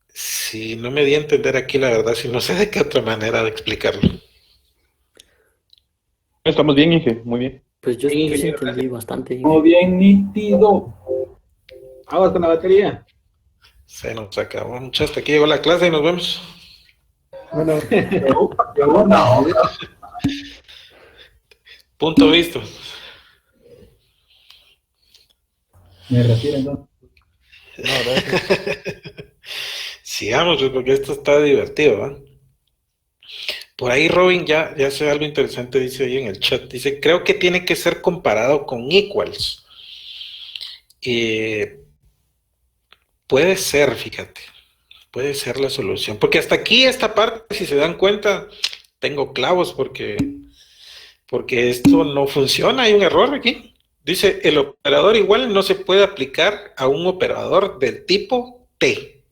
Si no me di a entender aquí, la verdad, si no sé de qué otra manera de explicarlo. Estamos bien, Inge, muy bien. Pues yo Sí, sí ingeniero, entendí bastante. Muy bien, nítido. Vamos con la batería. Se nos acabó. Muchas, hasta aquí llegó la clase y nos vemos. Bueno, Punto visto. Me retiro, ¿no? No, gracias. Sigamos, pues, porque esto está divertido, ¿va? Por ahí Robin ya hace algo interesante, dice ahí en el chat. Dice, creo que tiene que ser comparado con equals. Puede ser, fíjate. Puede ser la solución. Porque hasta aquí, esta parte, si se dan cuenta, tengo clavos porque esto no funciona. Hay un error aquí. Dice, el operador igual no se puede aplicar a un operador del tipo T.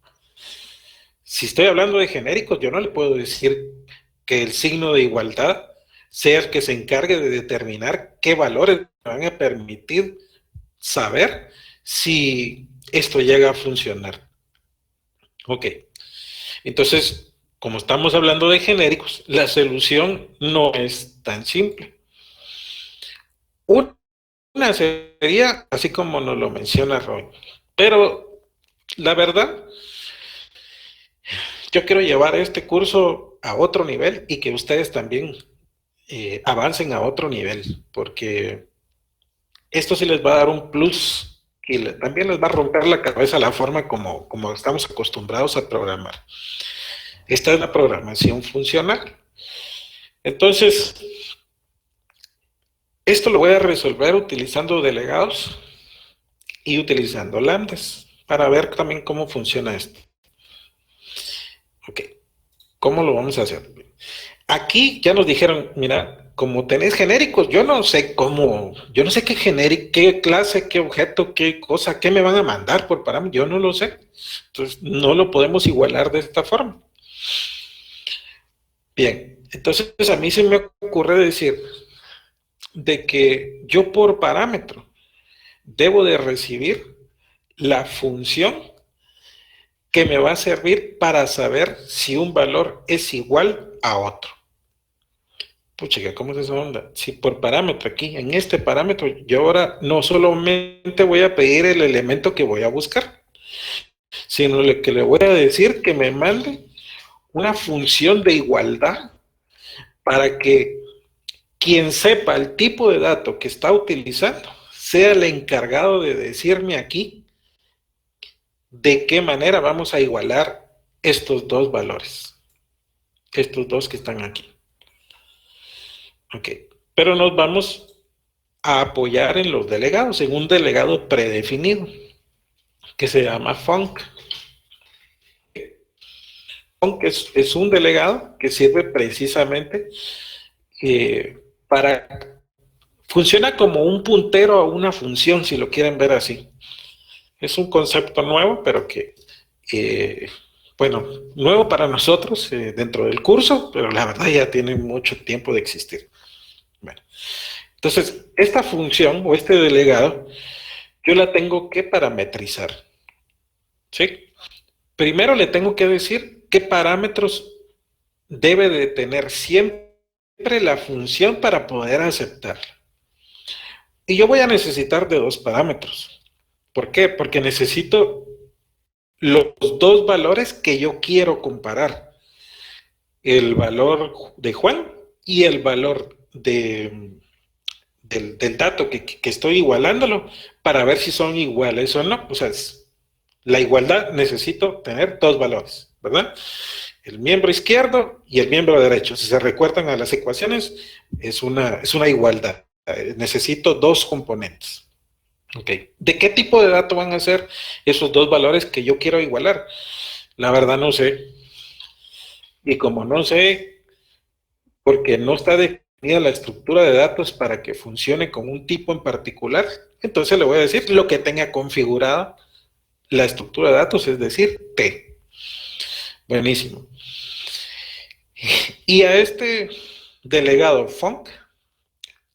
Si estoy hablando de genéricos, yo no le puedo decir que el signo de igualdad sea el que se encargue de determinar qué valores me van a permitir saber si esto llega a funcionar. Ok. Entonces, como estamos hablando de genéricos, la solución no es tan simple. Una sería, así como nos lo menciona Roy, pero la verdad, yo quiero llevar este curso a otro nivel y que ustedes también avancen a otro nivel, porque esto sí les va a dar un plus y también les va a romper la cabeza la forma como estamos acostumbrados a programar. Esta es la programación funcional. Entonces, esto lo voy a resolver utilizando delegados y utilizando lambdas para ver también cómo funciona esto. Ok, ¿cómo lo vamos a hacer? Aquí ya nos dijeron, mira, como tenés genéricos, yo no sé qué genérico, qué clase, qué objeto, qué cosa, qué me van a mandar por parámetro, yo no lo sé. Entonces, no lo podemos igualar de esta forma. Bien, entonces a mí se me ocurre decir de que yo por parámetro debo de recibir la función que me va a servir para saber si un valor es igual a otro. Pucha, ¿cómo es esa onda? Si por parámetro aquí, en este parámetro, yo ahora no solamente voy a pedir el elemento que voy a buscar, sino que le voy a decir que me mande una función de igualdad para que quien sepa el tipo de dato que está utilizando sea el encargado de decirme aquí de qué manera vamos a igualar estos dos valores, estos dos que están aquí. Ok, pero nos vamos a apoyar en los delegados, en un delegado predefinido que se llama func. Func es un delegado que sirve precisamente funciona como un puntero a una función, si lo quieren ver así. Es un concepto nuevo, pero que, bueno, nuevo para nosotros dentro del curso, pero la verdad ya tiene mucho tiempo de existir. Bueno, entonces, esta función o este delegado, yo la tengo que parametrizar. ¿Sí? Primero le tengo que decir qué parámetros debe de tener siempre la función para poder aceptarla. Y yo voy a necesitar de dos parámetros. ¿Por qué? Porque necesito los dos valores que yo quiero comparar. El valor de Juan y el valor de del dato que estoy igualándolo para ver si son iguales o no. O sea, la igualdad necesito tener dos valores, ¿verdad? El miembro izquierdo y el miembro derecho. Si se recuerdan a las ecuaciones, es una igualdad. Necesito dos componentes. Okay. ¿De qué tipo de dato van a ser esos dos valores que yo quiero igualar? La verdad no sé. Y como no sé, porque no está definida la estructura de datos para que funcione con un tipo en particular, entonces le voy a decir lo que tenga configurada la estructura de datos, es decir, T. Buenísimo. Y a este delegado func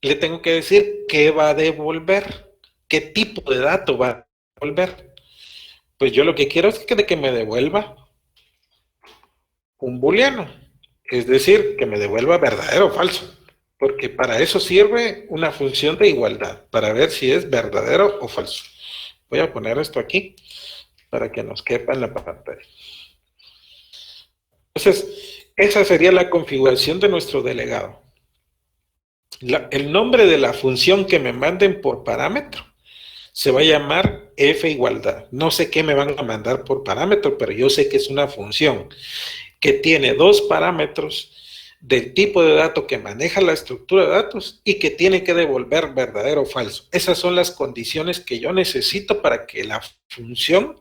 le tengo que decir qué va a devolver. ¿Qué tipo de dato va a devolver? Pues yo lo que quiero es que me devuelva un booleano, es decir, que me devuelva verdadero o falso, porque para eso sirve una función de igualdad, para ver si es verdadero o falso. Voy a poner esto aquí para que nos quepa en la pantalla. Entonces, esa sería la configuración de nuestro delegado. El nombre de la función que me manden por parámetro se va a llamar f igualdad. No sé qué me van a mandar por parámetro, pero yo sé que es una función que tiene dos parámetros del tipo de dato que maneja la estructura de datos y que tiene que devolver verdadero o falso. Esas son las condiciones que yo necesito para que la función,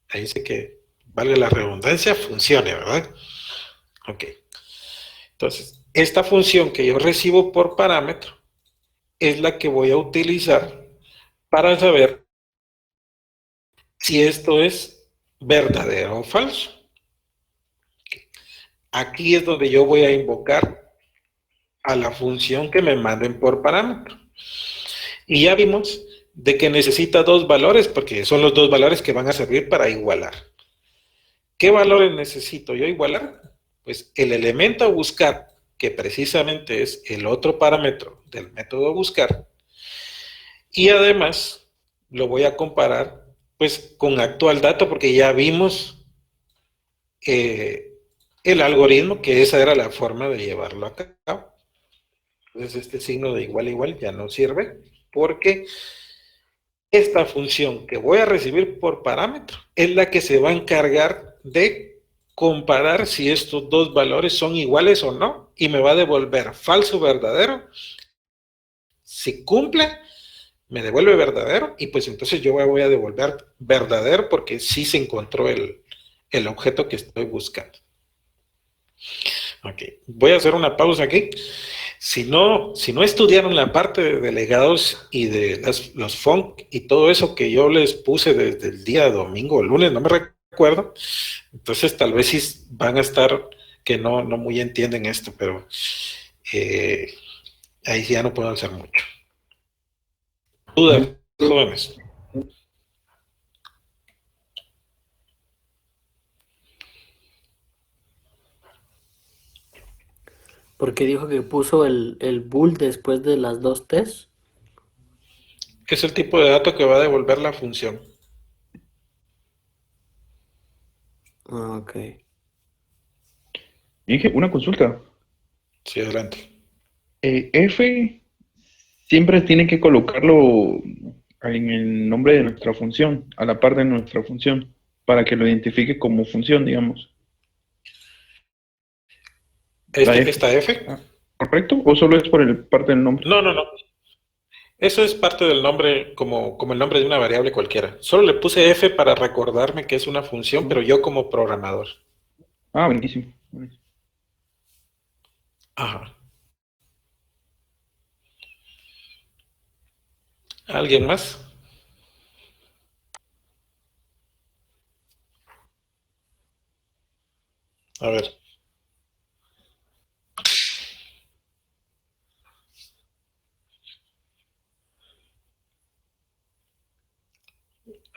ahí dice que vale la redundancia, funcione, ¿verdad? Ok. Entonces, esta función que yo recibo por parámetro es la que voy a utilizar para saber si esto es verdadero o falso. Aquí es donde yo voy a invocar a la función que me manden por parámetro. Y ya vimos de que necesita dos valores, porque son los dos valores que van a servir para igualar. ¿Qué valores necesito yo igualar? Pues el elemento a buscar, que precisamente es el otro parámetro del método buscar, y además lo voy a comparar pues con actual dato, porque ya vimos el algoritmo, que esa era la forma de llevarlo a cabo. Entonces este signo de igual a igual ya no sirve, porque esta función que voy a recibir por parámetro es la que se va a encargar de comparar si estos dos valores son iguales o no, y me va a devolver falso o verdadero. Si cumple, me devuelve verdadero, y pues entonces yo voy a devolver verdadero porque sí se encontró el objeto que estoy buscando. Ok, voy a hacer una pausa aquí. Si no estudiaron la parte de delegados y de los func y todo eso que yo les puse desde el día domingo o lunes, no me recuerdo, entonces tal vez sí van a estar que no muy entienden esto, pero ahí sí ya no puedo hacer mucho. ¿Dudas, jóvenes? Porque dijo que puso el bool después de las dos T's. Es el tipo de dato que va a devolver la función. Ah, ok. Inge, una consulta. Sí, adelante. F siempre tiene que colocarlo en el nombre de nuestra función, a la par de nuestra función, para que lo identifique como función, digamos. La F. ¿Esta F? ¿Correcto? ¿O solo es por el parte del nombre? No. Eso es parte del nombre, como el nombre de una variable cualquiera. Solo le puse F para recordarme que es una función, pero yo como programador. Ah, buenísimo. Buenísimo. Ajá. ¿Alguien más? A ver.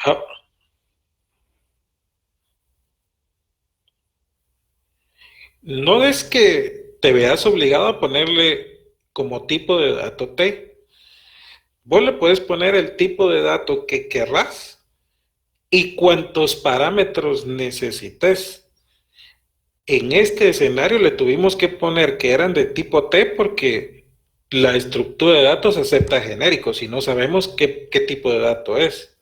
Ah, no es que te veas obligado a ponerle como tipo de dato T. Vos le puedes poner el tipo de dato que querrás y cuántos parámetros necesites. En este escenario le tuvimos que poner que eran de tipo T porque la estructura de datos acepta genéricos y no sabemos qué tipo de dato es.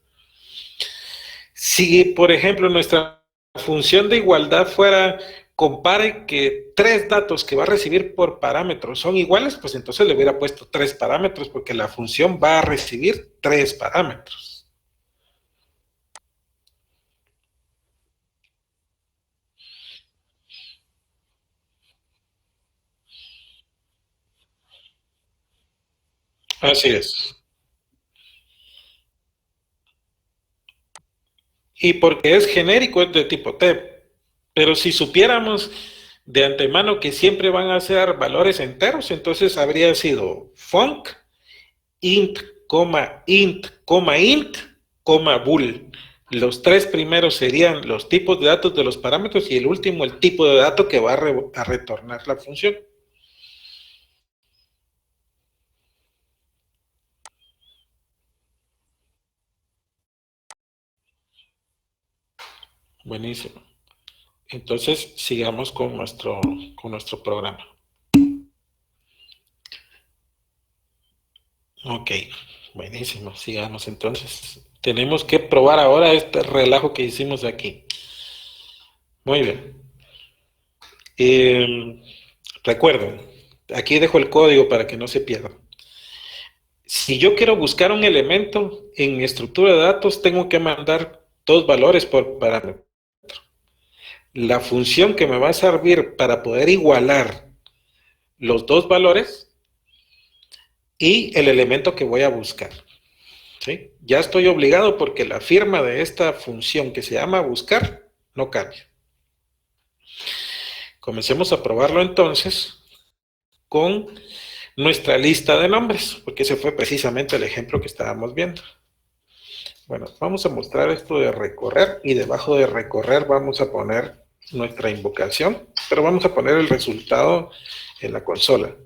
Si, por ejemplo, nuestra función de igualdad fuera compare que 3 datos que va a recibir por parámetros son iguales, pues entonces le hubiera puesto 3 parámetros porque la función va a recibir 3 parámetros. Así es. Y porque es genérico es de tipo T. Pero si supiéramos de antemano que siempre van a ser valores enteros, entonces habría sido func, int, int, bool. Los 3 primeros serían los tipos de datos de los parámetros y el último el tipo de dato que va a retornar la función. Buenísimo. Entonces, sigamos con nuestro programa. Ok, buenísimo. Sigamos entonces. Tenemos que probar ahora este relajo que hicimos aquí. Muy bien. Recuerden, aquí dejo el código para que no se pierda. Si yo quiero buscar un elemento en mi estructura de datos, tengo que mandar 2 valores por parámetro. La función que me va a servir para poder igualar los 2 valores y el elemento que voy a buscar. ¿Sí? Ya estoy obligado porque la firma de esta función que se llama buscar no cambia. Comencemos a probarlo entonces con nuestra lista de nombres, porque ese fue precisamente el ejemplo que estábamos viendo. Bueno, vamos a mostrar esto de recorrer y debajo de recorrer vamos a poner nuestra invocación, pero vamos a poner el resultado en la consola.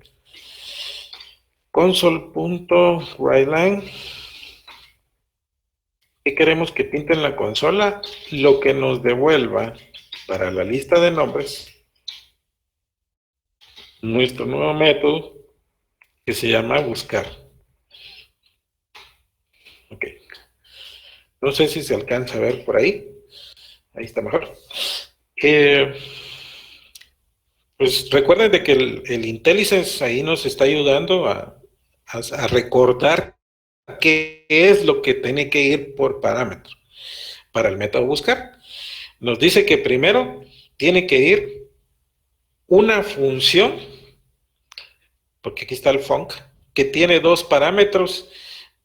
Console.writeLine. ¿Qué queremos que pinte en la consola? Lo que nos devuelva para la lista de nombres nuestro nuevo método que se llama buscar. Ok. No sé si se alcanza a ver por ahí. Ahí está mejor. Pues recuerden de que el IntelliSense ahí nos está ayudando a recordar qué es lo que tiene que ir por parámetro para el método buscar. Nos dice que primero tiene que ir una función, porque aquí está el func, que tiene 2 parámetros,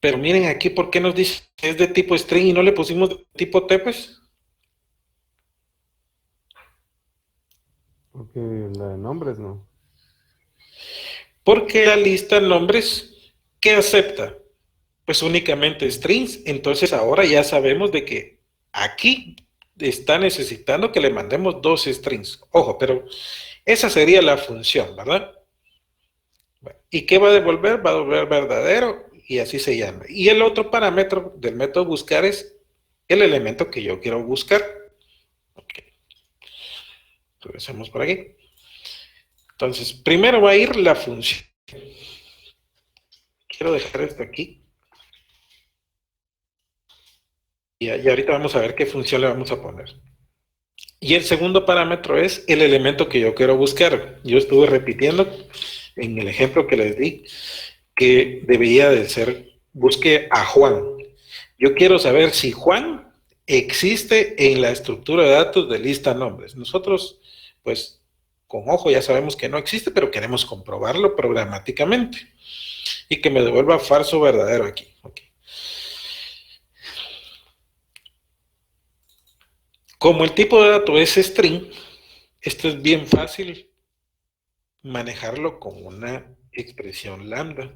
pero miren aquí por qué nos dice que es de tipo string y no le pusimos de tipo T, pues. Porque la de nombres no. Porque la lista de nombres, ¿qué acepta? Pues únicamente strings. Entonces ahora ya sabemos de que aquí está necesitando que le mandemos 2 strings. Ojo, pero esa sería la función, ¿verdad? Bueno, ¿y qué va a devolver? Va a devolver verdadero y así se llama. Y el otro parámetro del método buscar es el elemento que yo quiero buscar. Ok. Regresemos por aquí. Entonces, primero va a ir la función. Quiero dejar esto aquí. Y ahorita vamos a ver qué función le vamos a poner. Y el segundo parámetro es el elemento que yo quiero buscar. Yo estuve repitiendo en el ejemplo que les di que debería de ser, busque a Juan. Yo quiero saber si Juan existe en la estructura de datos de lista nombres. Nosotros, pues, con ojo ya sabemos que no existe, pero queremos comprobarlo programáticamente. Y que me devuelva falso o verdadero aquí. Okay. Como el tipo de dato es string, esto es bien fácil manejarlo con una expresión lambda.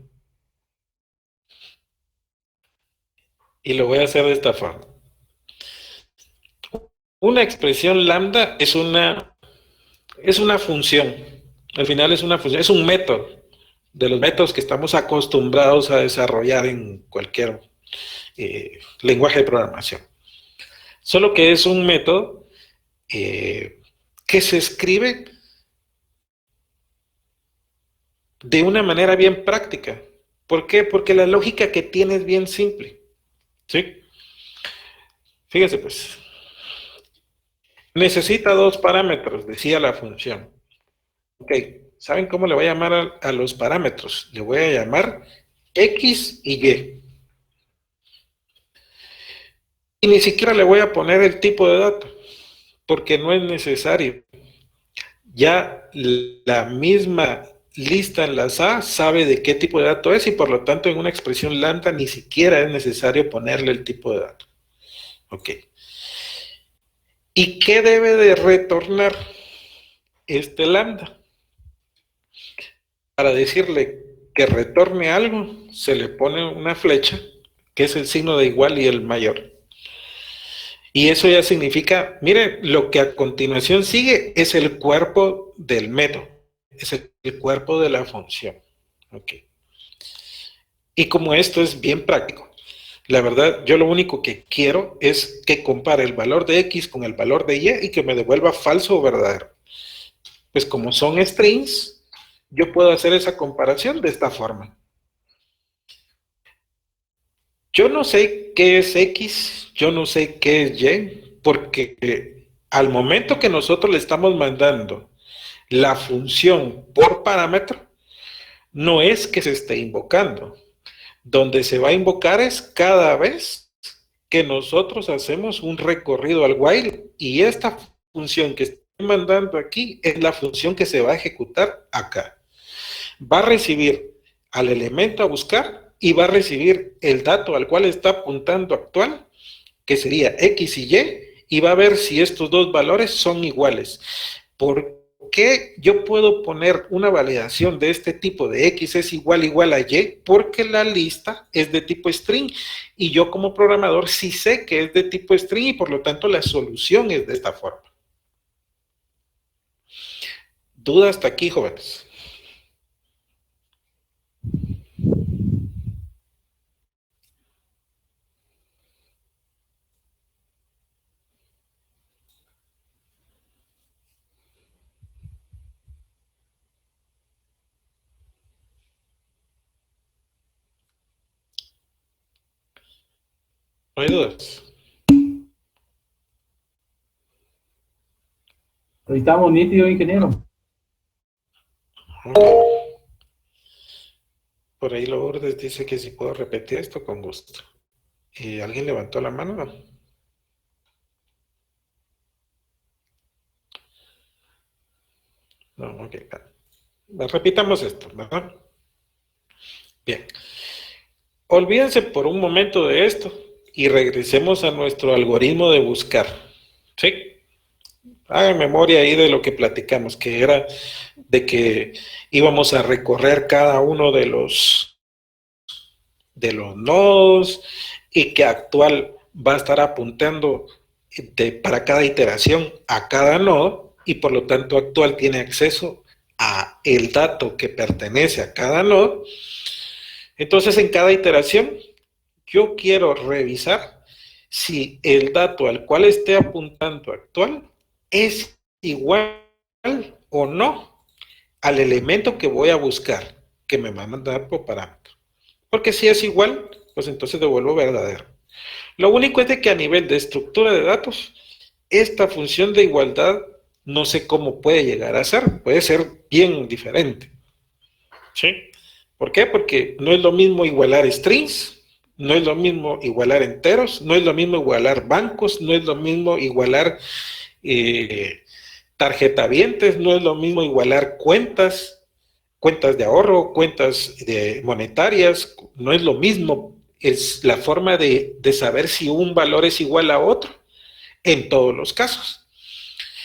Y lo voy a hacer de esta forma. Una expresión lambda es una función. Al final es una función, es un método de los métodos que estamos acostumbrados a desarrollar en cualquier lenguaje de programación. Solo que es un método que se escribe de una manera bien práctica. ¿Por qué? Porque la lógica que tiene es bien simple. ¿Sí? Fíjense pues. Necesita dos parámetros, decía la función. Ok, ¿saben cómo le voy a llamar a los parámetros? Le voy a llamar X y Y. Y ni siquiera le voy a poner el tipo de dato, porque no es necesario. Ya la misma lista enlazada sabe de qué tipo de dato es y por lo tanto en una expresión lambda ni siquiera es necesario ponerle el tipo de dato. Ok. ¿Y qué debe de retornar este lambda? Para decirle que retorne algo, se le pone una flecha, que es el signo de igual y el mayor. Y eso ya significa, mire, lo que a continuación sigue es el cuerpo del método, es el cuerpo de la función. Okay. Y como esto es bien práctico, la verdad, yo lo único que quiero es que compare el valor de X con el valor de Y y que me devuelva falso o verdadero. Pues como son strings, yo puedo hacer esa comparación de esta forma. Yo no sé qué es X, yo no sé qué es Y, porque al momento que nosotros le estamos mandando la función por parámetro, no es que se esté invocando. Donde se va a invocar es cada vez que nosotros hacemos un recorrido al while y esta función que estoy mandando aquí es la función que se va a ejecutar acá. Va a recibir al elemento a buscar y va a recibir el dato al cual está apuntando actual, que sería X y va a ver si estos dos valores son iguales. ¿Por qué yo puedo poner una validación de este tipo de X es igual a Y? Porque la lista es de tipo string y yo como programador sí sé que es de tipo string y por lo tanto la solución es de esta forma. ¿Duda hasta aquí, jóvenes? ¿No hay dudas? Ahí estamos nítidos, ingeniero. Por ahí Lourdes dice que si puedo repetir esto, con gusto. ¿Alguien levantó la mano? No, ok. Repitamos esto, ¿verdad? Bien. Olvídense por un momento de esto y regresemos a nuestro algoritmo de buscar. ¿Sí? Hagan memoria ahí de lo que platicamos, que era de que íbamos a recorrer cada uno de los nodos y que actual va a estar apuntando para cada iteración a cada nodo y por lo tanto actual tiene acceso a el dato que pertenece a cada nodo. Entonces en cada iteración yo quiero revisar si el dato al cual esté apuntando actual es igual o no al elemento que voy a buscar, que me va a mandar por parámetro. Porque si es igual, pues entonces devuelvo verdadero. Lo único es de que a nivel de estructura de datos, esta función de igualdad no sé cómo puede llegar a ser, puede ser bien diferente. ¿Sí? ¿Por qué? Porque no es lo mismo igualar strings, no es lo mismo igualar enteros, no es lo mismo igualar bancos, no es lo mismo igualar tarjetavientes, no es lo mismo igualar cuentas de ahorro, cuentas monetarias, no es lo mismo, es la forma de saber si un valor es igual a otro en todos los casos.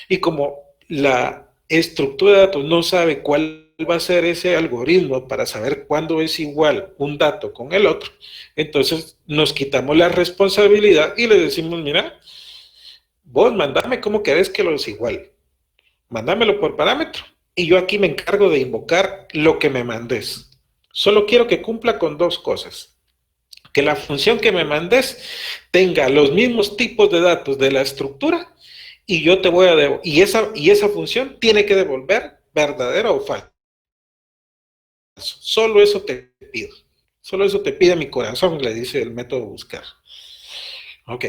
Y como la estructura de datos no sabe cuál va a ser ese algoritmo para saber cuándo es igual un dato con el otro, entonces nos quitamos la responsabilidad y le decimos, mira, vos mandame cómo querés que los iguale, mándamelo por parámetro y yo aquí me encargo de invocar lo que me mandes. Solo quiero que cumpla con dos cosas: que la función que me mandes tenga los mismos tipos de datos de la estructura y yo te voy a y esa función tiene que devolver verdadero o falso. Solo eso te pido. Solo eso te pide mi corazón, le dice el método buscar. Ok.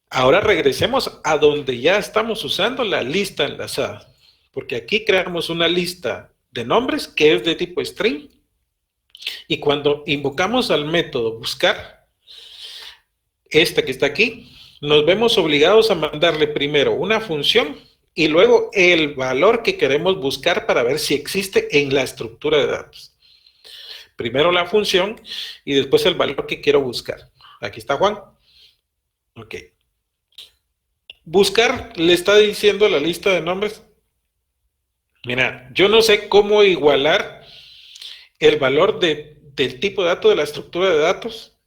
Ahora regresemos a donde ya estamos usando la lista enlazada. Porque aquí creamos una lista de nombres que es de tipo string. Y cuando invocamos al método buscar, este que está aquí, nos vemos obligados a mandarle primero una función y luego el valor que queremos buscar para ver si existe en la estructura de datos. Primero la función y después el valor que quiero buscar. Aquí está Juan. Ok. Buscar le está diciendo la lista de nombres. Mira, yo no sé cómo igualar el valor del tipo de dato de la estructura de datos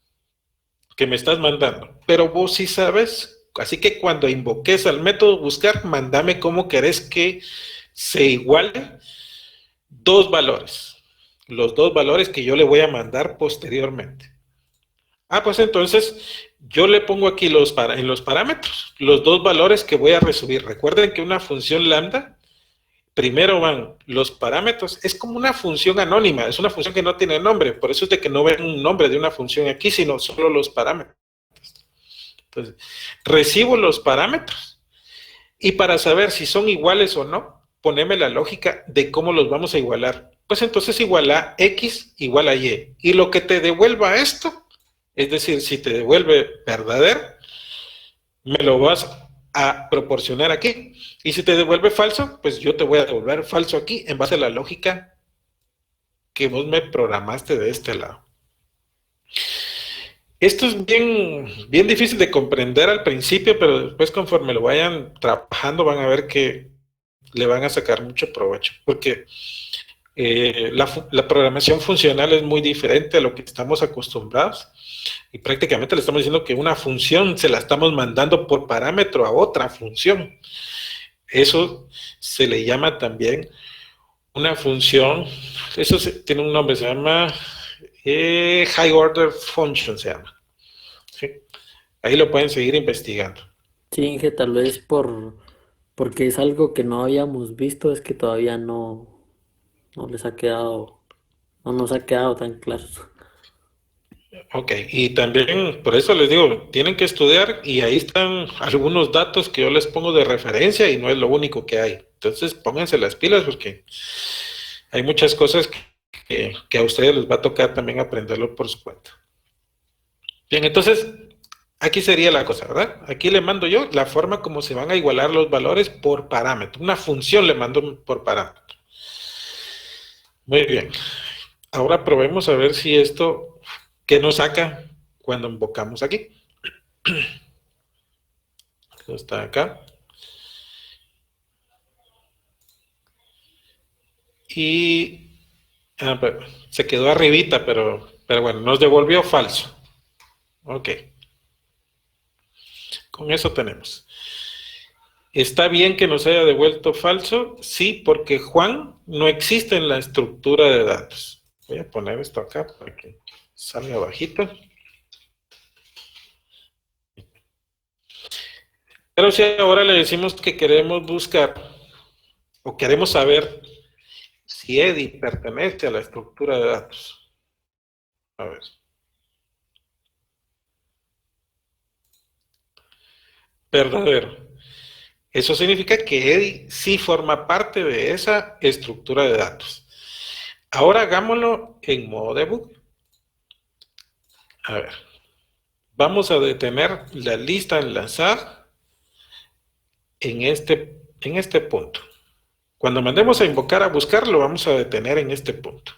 que me estás mandando, pero vos sí sabes. Así que cuando invoques al método buscar, mándame cómo querés que se igualen dos valores. Los dos valores que yo le voy a mandar posteriormente. Pues entonces yo le pongo aquí en los parámetros los dos valores que voy a recibir. Recuerden que una función lambda, primero van los parámetros, es como una función anónima, es una función que no tiene nombre, por eso es de que no ven un nombre de una función aquí, sino solo los parámetros. Entonces, recibo los parámetros y para saber si son iguales o no, poneme la lógica de cómo los vamos a igualar. Pues entonces iguala X igual a Y. Y lo que te devuelva esto, es decir, si te devuelve verdadero, me lo vas a proporcionar aquí. Y si te devuelve falso, pues yo te voy a devolver falso aquí en base a la lógica que vos me programaste de este lado. Esto es bien difícil de comprender al principio, pero después conforme lo vayan trabajando van a ver que le van a sacar mucho provecho, porque la programación funcional es muy diferente a lo que estamos acostumbrados y prácticamente le estamos diciendo que una función se la estamos mandando por parámetro a otra función. Eso se le llama también una función, tiene un nombre, se llama High Order Function, se llama. ¿Sí? Ahí lo pueden seguir investigando. Sí, Inge, tal vez porque es algo que no habíamos visto, es que todavía no les ha quedado, no nos ha quedado tan claro. Ok, y también por eso les digo, tienen que estudiar y ahí están algunos datos que yo les pongo de referencia y no es lo único que hay. Entonces pónganse las pilas porque hay muchas cosas que a ustedes les va a tocar también aprenderlo por su cuenta. Bien, entonces aquí sería la cosa, ¿verdad? Aquí le mando yo la forma como se van a igualar los valores por parámetro. Una función le mando por parámetro. Muy bien. Ahora probemos a ver si esto, ¿qué nos saca cuando invocamos aquí? Esto está acá. Y se quedó arribita, pero bueno, nos devolvió falso. Ok. Con eso tenemos. ¿Está bien que nos haya devuelto falso? Sí, porque Juan no existe en la estructura de datos. Voy a poner esto acá para que salga bajito. Pero si ahora le decimos que queremos buscar o queremos saber si Eddie pertenece a la estructura de datos. A ver. Verdadero. Eso significa que Eddie sí forma parte de esa estructura de datos. Ahora hagámoslo en modo debug. A ver. Vamos a detener la lista enlazada en este punto. Cuando mandemos a invocar a buscar, lo vamos a detener en este punto.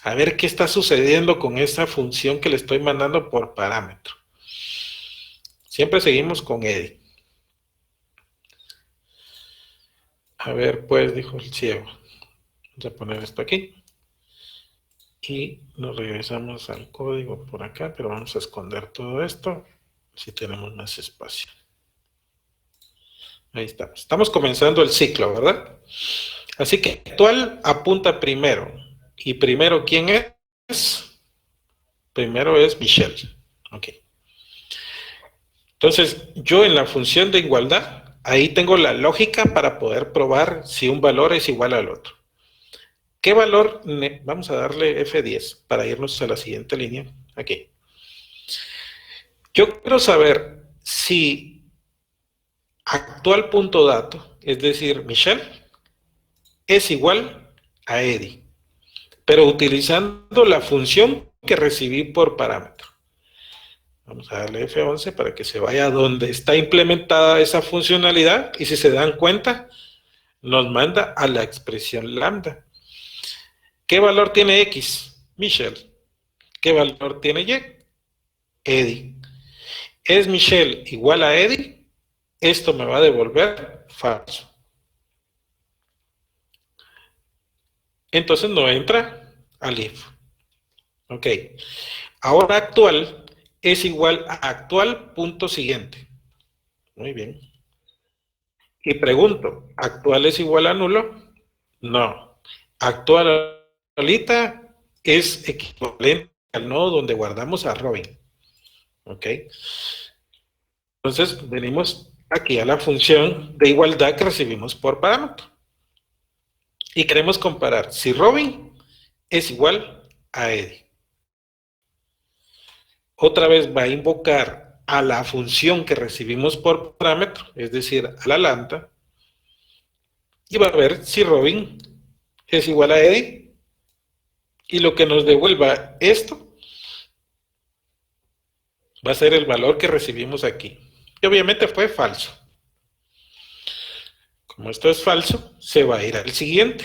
A ver qué está sucediendo con esa función que le estoy mandando por parámetro. Siempre seguimos con Eddie. A ver, pues, dijo el ciego. Vamos a poner esto aquí. Y nos regresamos al código por acá, pero vamos a esconder todo esto si tenemos más espacio. Ahí estamos. Estamos comenzando el ciclo, ¿verdad? Así que actual apunta primero. ¿Y primero quién es? Primero es Michelle. Ok. Entonces, yo en la función de igualdad, ahí tengo la lógica para poder probar si un valor es igual al otro. ¿Qué valor? Vamos a darle F10 para irnos a la siguiente línea. Aquí. Yo quiero saber si actual punto dato, es decir, Michelle, es igual a Eddie, pero utilizando la función que recibí por parámetro. Vamos a darle F11 para que se vaya donde está implementada esa funcionalidad, y si se dan cuenta, nos manda a la expresión lambda. ¿Qué valor tiene X? Michelle. ¿Qué valor tiene Y? Eddie. ¿Es Michelle igual a Eddie? Esto me va a devolver falso. Entonces no entra al if. Ok. Ahora actual es igual a actual punto siguiente. Muy bien. Y pregunto, ¿actual es igual a nulo? No. Actual ahorita es equivalente al nodo donde guardamos a Robin. Ok. Entonces venimos aquí a la función de igualdad que recibimos por parámetro. Y queremos comparar si Robin es igual a Eddie. Otra vez va a invocar a la función que recibimos por parámetro, es decir, a la lambda, y va a ver si Robin es igual a Eddie, y lo que nos devuelva esto va a ser el valor que recibimos aquí. Y obviamente fue falso. Como esto es falso, se va a ir al siguiente.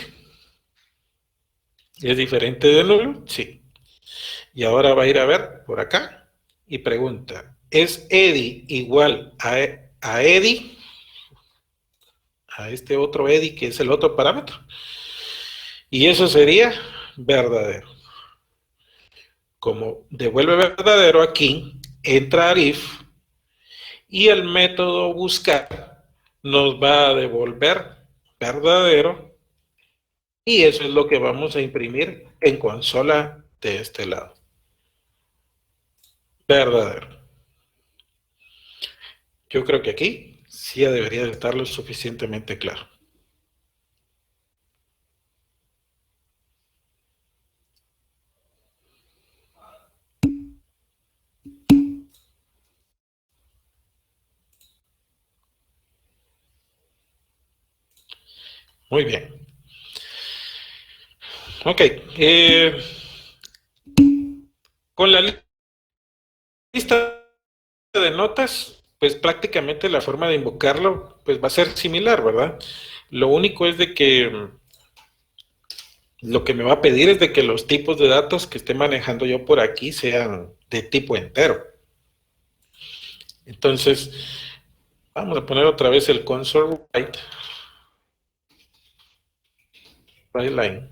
¿Es diferente de nulo? Sí. Y ahora va a ir a ver por acá y pregunta, ¿es Eddie igual a Eddie? A este otro Eddie que es el otro parámetro. Y eso sería verdadero. Como devuelve verdadero aquí, entra a if y el método buscar nos va a devolver verdadero, y eso es lo que vamos a imprimir en consola de este lado. Verdadero. Yo creo que aquí sí ya debería de estar lo suficientemente claro. Muy bien. Ok. Con la lista de notas, pues prácticamente la forma de invocarlo pues va a ser similar, ¿verdad? Lo único es de que lo que me va a pedir es de que los tipos de datos que esté manejando yo por aquí sean de tipo entero. Entonces, vamos a poner otra vez el console write line.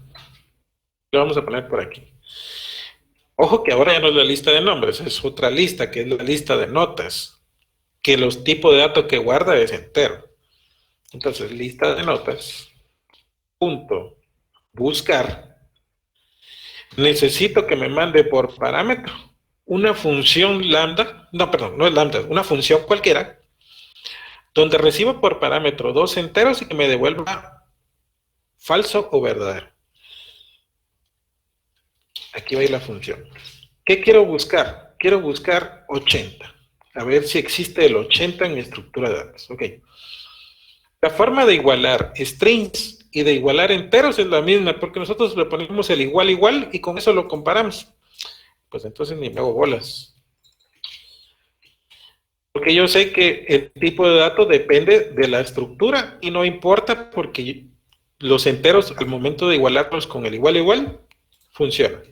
Lo vamos a poner por aquí. Ojo que ahora ya no es la lista de nombres, es otra lista, que es la lista de notas, que los tipos de datos que guarda es entero. Entonces, lista de notas, punto, buscar. Necesito que me mande por parámetro una función lambda, no, perdón, no es lambda, una función cualquiera, donde reciba por parámetro 2 enteros y que me devuelva falso o verdadero. Aquí va a ir la función. ¿Qué quiero buscar? Quiero buscar 80. A ver si existe el 80 en mi estructura de datos. Ok. La forma de igualar strings y de igualar enteros es la misma, porque nosotros le ponemos el igual igual y con eso lo comparamos. Pues entonces ni me hago bolas. Porque yo sé que el tipo de dato depende de la estructura y no importa porque los enteros al momento de igualarlos con el igual igual funcionan.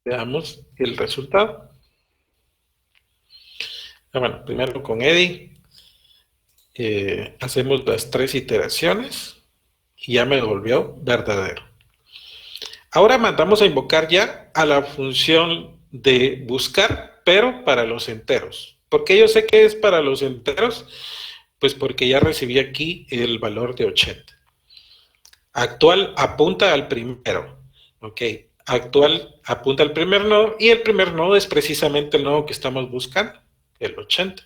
Veamos el resultado. Bueno, primero con Eddie hacemos las 3 iteraciones y ya me devolvió verdadero. Ahora mandamos a invocar ya a la función de buscar, pero para los enteros. ¿Por qué yo sé que es para los enteros? Pues porque ya recibí aquí el valor de 80. Actual apunta al primero. Ok. Actual apunta al primer nodo y el primer nodo es precisamente el nodo que estamos buscando, el 80.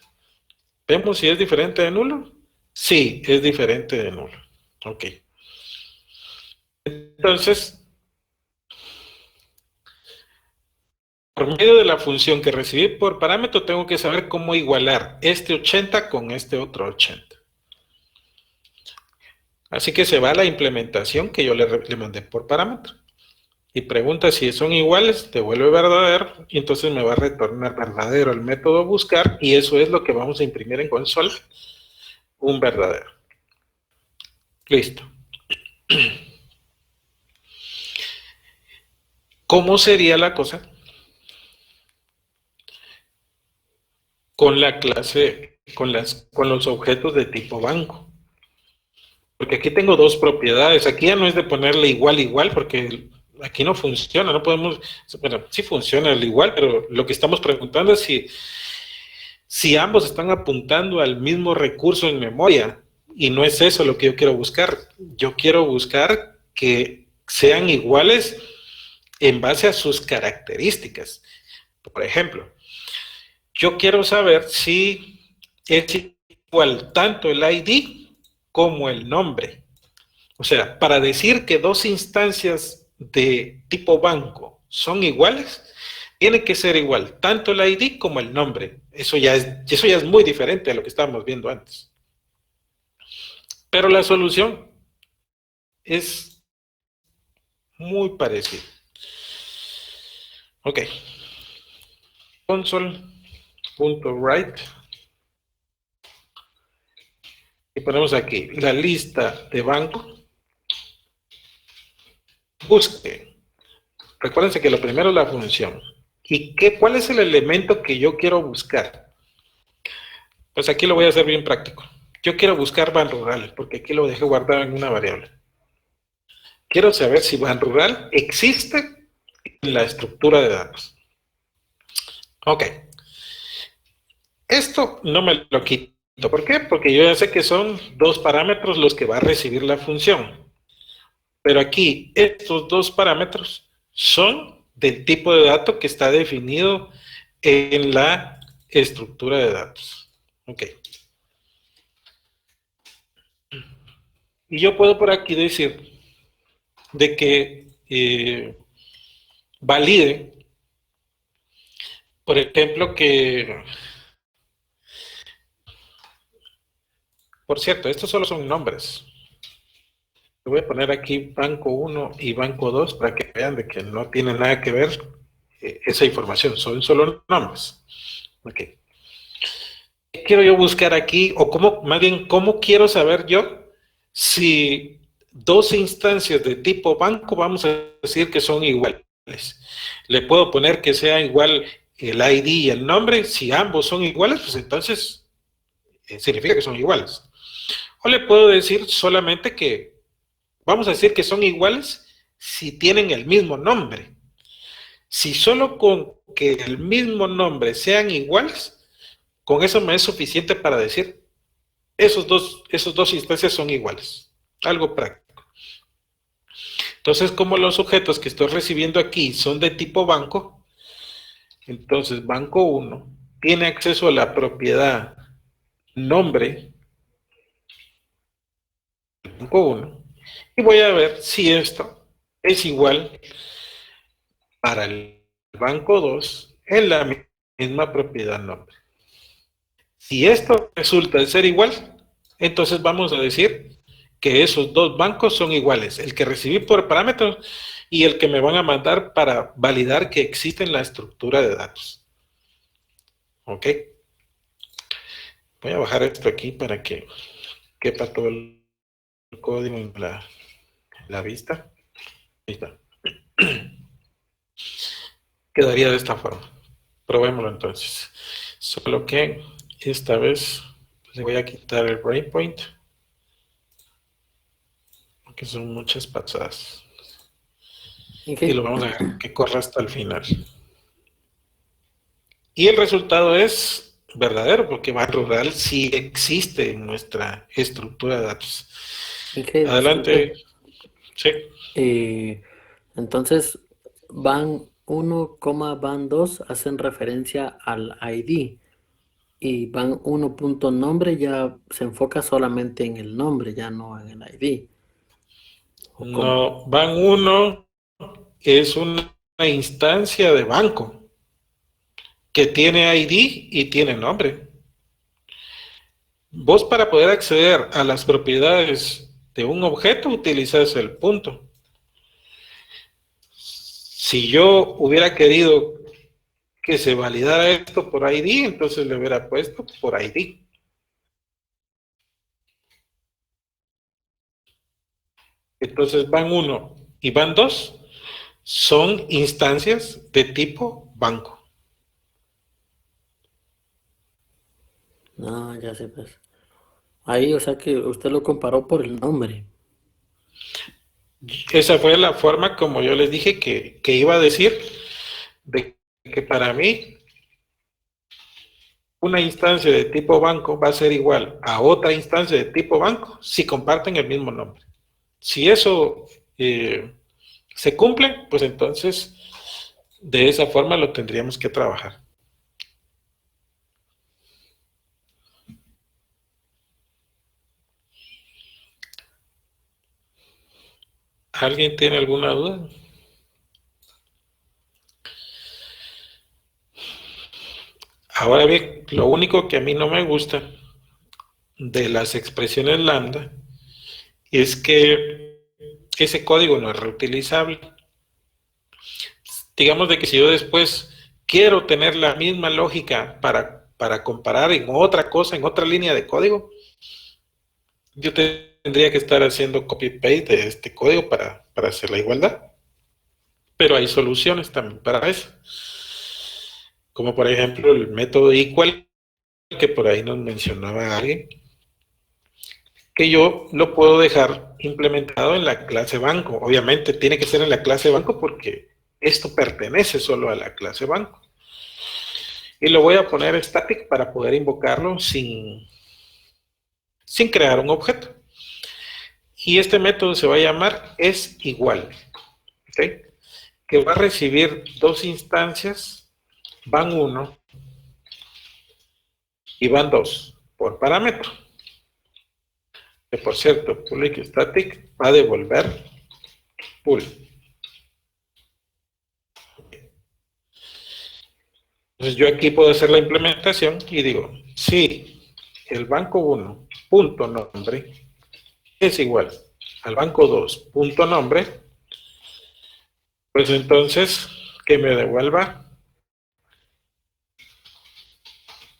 ¿Vemos si es diferente de nulo? Sí, es diferente de nulo. Ok. Entonces, por medio de la función que recibí por parámetro, tengo que saber cómo igualar este 80 con este otro 80. Así que se va a la implementación que yo le mandé por parámetro. Y pregunta si son iguales, devuelve verdadero, y entonces me va a retornar verdadero el método buscar, y eso es lo que vamos a imprimir en consola, un verdadero. Listo. ¿Cómo sería la cosa con la clase, con los objetos de tipo banco? Porque aquí tengo dos propiedades. Aquí ya no es de ponerle igual, igual, porque aquí no funciona. No podemos, bueno, sí funciona el igual, pero lo que estamos preguntando es si ambos están apuntando al mismo recurso en memoria. Y no es eso lo que yo quiero buscar. Yo quiero buscar que sean iguales en base a sus características. Por ejemplo, yo quiero saber si es igual tanto el ID como el nombre. O sea, para decir que dos instancias de tipo banco son iguales, tiene que ser igual tanto el ID como el nombre. Eso ya es muy diferente a lo que estábamos viendo antes. Pero la solución es muy parecida. Ok. Console.write. Y ponemos aquí la lista de banco. Busque. Recuérdense que lo primero es la función. ¿Y cuál es el elemento que yo quiero buscar? Pues aquí lo voy a hacer bien práctico. Yo quiero buscar Banrural, porque aquí lo dejé guardado en una variable. Quiero saber si Banrural existe en la estructura de datos. Ok. Esto no me lo quito. ¿Por qué? Porque yo ya sé que son dos parámetros los que va a recibir la función. Pero aquí, estos dos parámetros son del tipo de dato que está definido en la estructura de datos. Ok. Y yo puedo por aquí decir de que valide, por ejemplo, que... Por cierto, estos solo son nombres. Voy a poner aquí banco 1 y banco 2 para que vean de que no tiene nada que ver esa información, son solo nombres. Ok. ¿Qué quiero yo buscar aquí? O cómo, más bien, ¿cómo quiero saber yo si dos instancias de tipo banco vamos a decir que son iguales? Le puedo poner que sea igual el ID y el nombre. Si ambos son iguales, pues entonces significa que son iguales. O le puedo decir solamente que vamos a decir que son iguales si tienen el mismo nombre. Si solo con que el mismo nombre sean iguales, con eso me es suficiente para decir esos dos instancias son iguales. Algo práctico. Entonces, como los objetos que estoy recibiendo aquí son de tipo banco, entonces banco 1 tiene acceso a la propiedad nombre banco 1 y voy a ver si esto es igual para el banco 2 en la misma propiedad nombre. Si esto resulta de ser igual, entonces vamos a decir que esos dos bancos son iguales, el que recibí por parámetro y el que me van a mandar para validar que existe en la estructura de datos. ¿Ok? Voy a bajar esto aquí para que quepa todo el código en la vista. Ahí está. Quedaría de esta forma. Probémoslo entonces. Solo que esta vez le voy a quitar el breakpoint, porque son muchas pasadas. Okay. Y lo vamos a dejar que corra hasta el final. Y el resultado es verdadero, porque Banrural sí existe en nuestra estructura de datos. Okay, Adelante. Sí. Entonces, van 1, van 2 hacen referencia al ID. Y van 1.nombre ya se enfoca solamente en el nombre, ya no en el ID. ¿O cómo? No, Ban 1 es una instancia de banco que tiene ID y tiene nombre. Vos, para poder acceder a las propiedades de un objeto, utilizas el punto. Si yo hubiera querido que se validara esto por ID, entonces le hubiera puesto por ID. Entonces Ban 1 y Ban 2 son instancias de tipo banco. No, ya sé, pues. Ahí, o sea que usted lo comparó por el nombre. Esa fue la forma como yo les dije que iba a decir, de que para mí una instancia de tipo banco va a ser igual a otra instancia de tipo banco si comparten el mismo nombre. Si eso se cumple, pues entonces de esa forma lo tendríamos que trabajar. ¿Alguien tiene alguna duda? Ahora bien, lo único que a mí no me gusta de las expresiones lambda es que ese código no es reutilizable. Digamos de que si yo después quiero tener la misma lógica para comparar en otra cosa, en otra línea de código, yo tendría que estar haciendo copy-paste de este código para hacer la igualdad. Pero hay soluciones también para eso. Como por ejemplo el método equal, que por ahí nos mencionaba alguien, que yo lo puedo dejar implementado en la clase banco. Obviamente tiene que ser en la clase banco porque esto pertenece solo a la clase banco. Y lo voy a poner static para poder invocarlo sin crear un objeto. Y este método se va a llamar isIgual, ¿okay? Que va a recibir dos instancias, Ban 1 y Ban 2 por parámetro. Que por cierto, public static va a devolver pool. Entonces yo aquí puedo hacer la implementación y digo, si el banco 1 punto nombre es igual al banco 2 punto nombre, pues entonces que me devuelva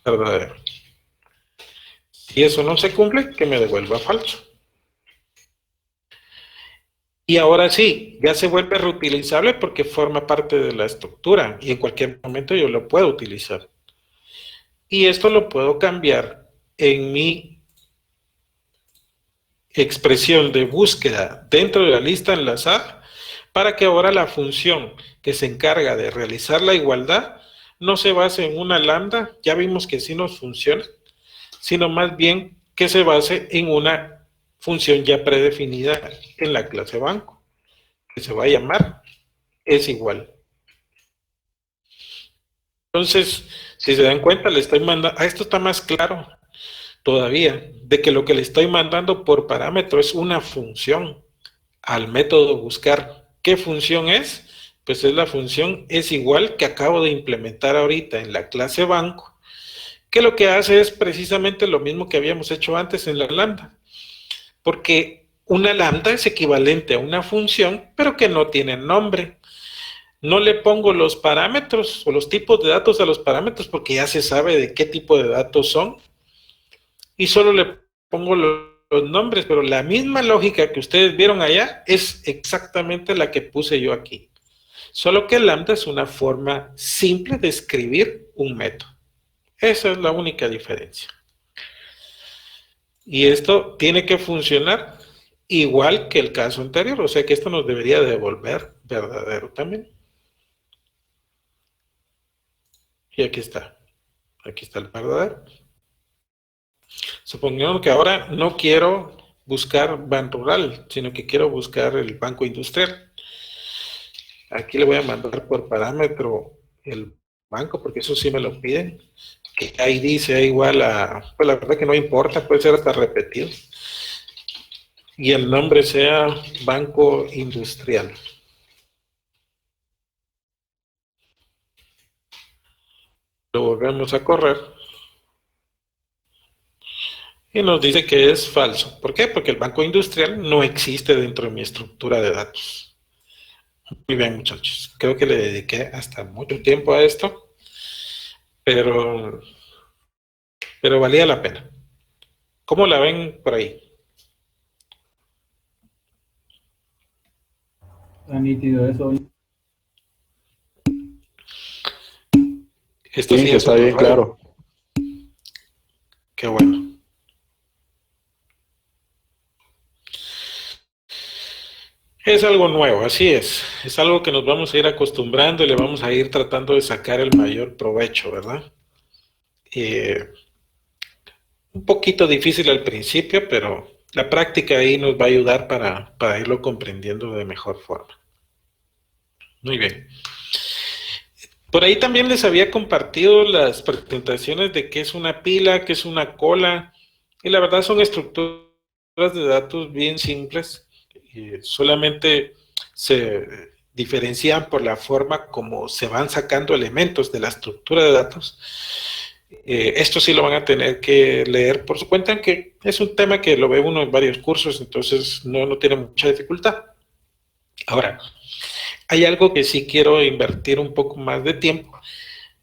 verdadero. Si eso no se cumple, que me devuelva falso. Y ahora sí, ya se vuelve reutilizable porque forma parte de la estructura y en cualquier momento yo lo puedo utilizar. Y esto lo puedo cambiar en mi expresión de búsqueda dentro de la lista enlazada para que ahora la función que se encarga de realizar la igualdad no se base en una lambda, ya vimos que sí nos funciona, sino más bien que se base en una función ya predefinida en la clase banco, que se va a llamar isIgual. Entonces, si se dan cuenta, le estoy mandando, esto está más claro todavía, de que lo que le estoy mandando por parámetro es una función al método buscar. ¿Qué función es? Pues es la función isIgual que acabo de implementar ahorita en la clase banco, que lo que hace es precisamente lo mismo que habíamos hecho antes en la lambda. Porque una lambda es equivalente a una función, pero que no tiene nombre. No le pongo los parámetros o los tipos de datos a los parámetros porque ya se sabe de qué tipo de datos son. Y solo le pongo los nombres, pero la misma lógica que ustedes vieron allá es exactamente la que puse yo aquí. Solo que lambda es una forma simple de escribir un método. Esa es la única diferencia. Y esto tiene que funcionar igual que el caso anterior, o sea que esto nos debería devolver verdadero también. Y aquí está el verdadero. Supongamos que ahora no quiero buscar Ban Rural, sino que quiero buscar el Banco Industrial. Aquí le voy a mandar por parámetro el banco, porque eso sí me lo piden. Que ID sea igual a, pues la verdad que no importa, puede ser hasta repetido. y el nombre sea Banco Industrial. Lo volvemos a correr y nos dice que es falso. ¿Por qué? Porque el Banco Industrial no existe dentro de mi estructura de datos. Muy bien, muchachos. Creo que le dediqué hasta mucho tiempo a esto, pero valía la pena. ¿Cómo la ven por ahí? Está nítido eso. Esto Sí, sí que es está otro bien rollo. claro. Qué bueno. Es algo nuevo, así es. Es algo que nos vamos a ir acostumbrando y le vamos a ir tratando de sacar el mayor provecho, ¿verdad? Un poquito difícil al principio, pero la práctica ahí nos va a ayudar para irlo comprendiendo de mejor forma. Muy bien. Por ahí también les había compartido las presentaciones de qué es una pila, qué es una cola, y la verdad son estructuras de datos bien simples. Solamente se diferencian por la forma como se van sacando elementos de la estructura de datos. Esto sí lo van a tener que leer por su cuenta, aunque es un tema que lo ve uno en varios cursos, entonces no tiene mucha dificultad. Ahora, hay algo que sí quiero invertir un poco más de tiempo,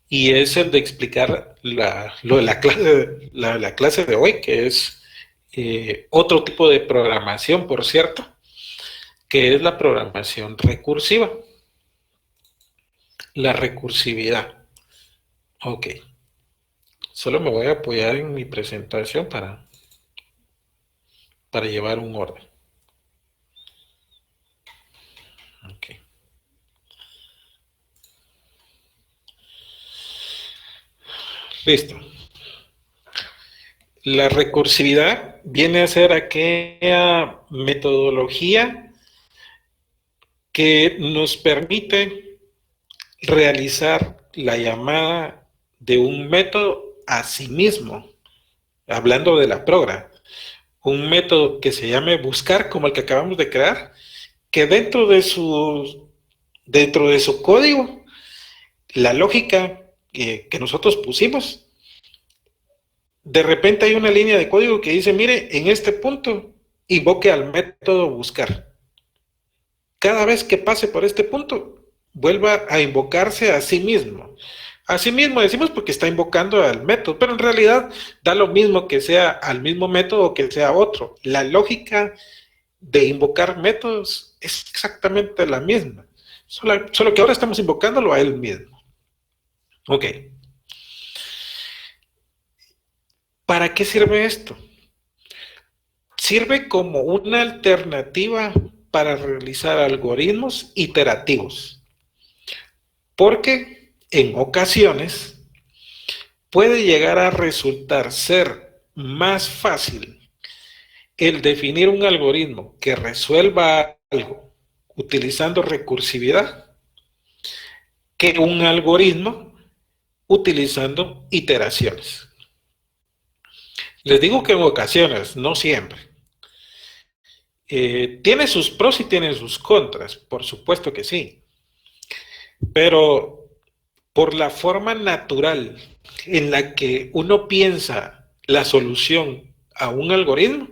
y es el de explicar lo de la clase de hoy, que es otro tipo de programación, por cierto, que es la programación recursiva. La recursividad. Ok. Solo me voy a apoyar en mi presentación para llevar un orden. Ok. Listo. La recursividad viene a ser aquella metodología que nos permite realizar la llamada de un método a sí mismo, hablando de la progra, un método que se llame buscar, como el que acabamos de crear, que dentro de su código, la lógica que nosotros pusimos, de repente hay una línea de código que dice, mire, en este punto, invoque al método buscar. Cada vez que pase por este punto, vuelva a invocarse a sí mismo. A sí mismo decimos porque está invocando al método, pero en realidad da lo mismo que sea al mismo método o que sea otro. La lógica de invocar métodos es exactamente la misma, solo que ahora estamos invocándolo a él mismo. Ok. ¿Para qué sirve esto? Sirve como una alternativa para realizar algoritmos iterativos, porque en ocasiones puede llegar a resultar ser más fácil el definir un algoritmo que resuelva algo utilizando recursividad que un algoritmo utilizando iteraciones. Les digo que en ocasiones, no siempre. Tiene sus pros y tiene sus contras, por supuesto que sí. Pero por la forma natural en la que uno piensa la solución a un algoritmo,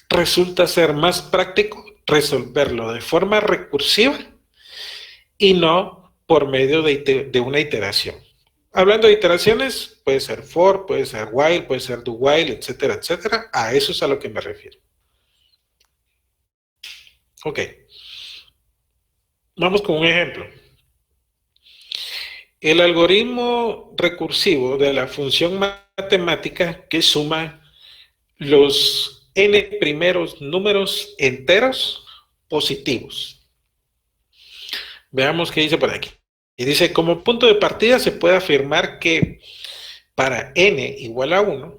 resulta ser más práctico resolverlo de forma recursiva y no por medio de una iteración. Hablando de iteraciones, puede ser for, puede ser while, puede ser do while, etcétera, etcétera. A eso es a lo que me refiero. Ok. Vamos con un ejemplo. El algoritmo recursivo de la función matemática que suma los n primeros números enteros positivos. Veamos qué dice por aquí. Y dice, como punto de partida se puede afirmar que para n igual a 1,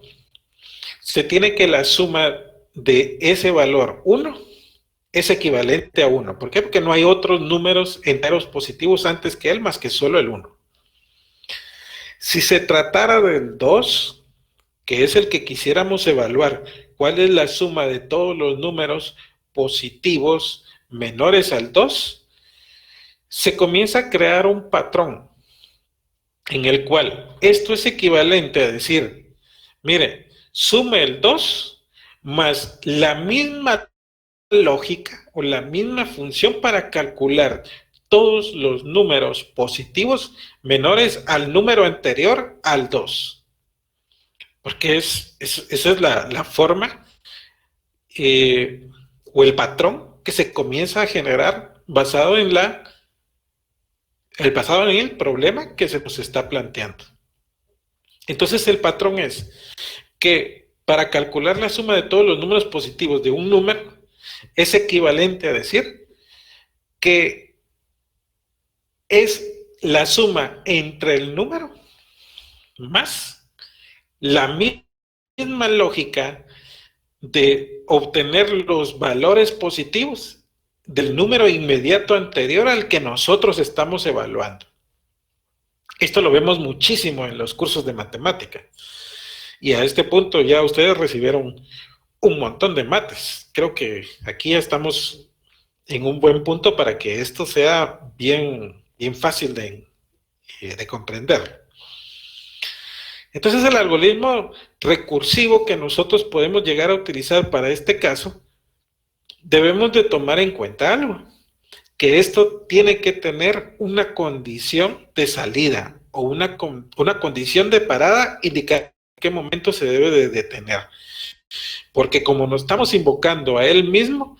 se tiene que la suma de ese valor 1 es equivalente a 1. ¿Por qué? Porque no hay otros números enteros positivos antes que él, más que solo el 1. Si se tratara del 2, que es el que quisiéramos evaluar cuál es la suma de todos los números positivos menores al 2, se comienza a crear un patrón en el cual esto es equivalente a decir, mire, sume el 2 más la misma lógica o la misma función para calcular todos los números positivos menores al número anterior al 2. Porque esa es la forma o el patrón que se comienza a generar basado en el problema que se nos está planteando. Entonces el patrón es que para calcular la suma de todos los números positivos de un número es equivalente a decir que es la suma entre el número más la misma lógica de obtener los valores positivos del número inmediato anterior al que nosotros estamos evaluando. Esto lo vemos muchísimo en los cursos de matemática. Y a este punto ya ustedes recibieron un montón de mates. Creo que aquí ya estamos en un buen punto para que esto sea bien fácil de comprender. Entonces el algoritmo recursivo que nosotros podemos llegar a utilizar para este caso, debemos de tomar en cuenta algo, que esto tiene que tener una condición de salida o una condición de parada, indicar en qué momento se debe de detener. Porque como nos estamos invocando a él mismo,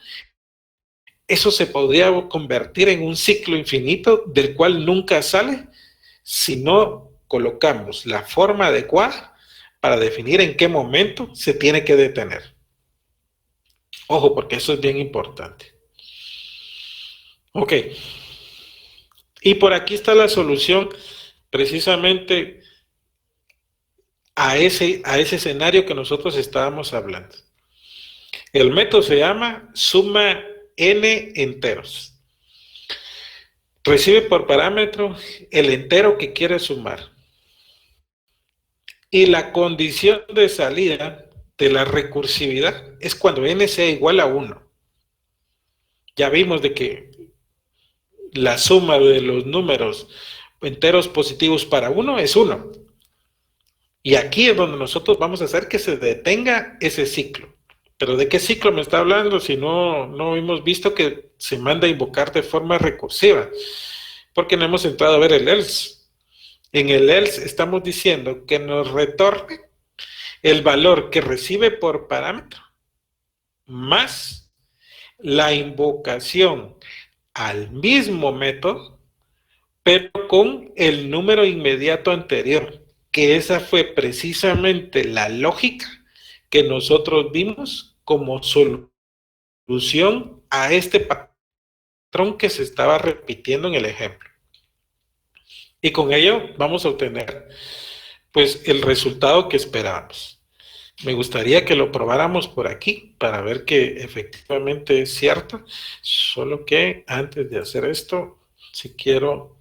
eso se podría convertir en un ciclo infinito del cual nunca sale si no colocamos la forma adecuada para definir en qué momento se tiene que detener. Ojo, porque eso es bien importante. Ok. Y por aquí está la solución precisamente a ese escenario que nosotros estábamos hablando. El método se llama suma n enteros. Recibe por parámetro el entero que quiere sumar. Y la condición de salida de la recursividad es cuando n sea igual a 1. Ya vimos de que la suma de los números enteros positivos para 1 es 1. Y aquí es donde nosotros vamos a hacer que se detenga ese ciclo. ¿Pero de qué ciclo me está hablando si no hemos visto que se manda a invocar de forma recursiva? Porque no hemos entrado a ver el else. En el else estamos diciendo que nos retorne el valor que recibe por parámetro más la invocación al mismo método, pero con el número inmediato anterior, que esa fue precisamente la lógica que nosotros vimos como solución a este patrón que se estaba repitiendo en el ejemplo. Y con ello vamos a obtener pues el resultado que esperábamos. Me gustaría que lo probáramos por aquí para ver que efectivamente es cierto, solo que antes de hacer esto, si quiero,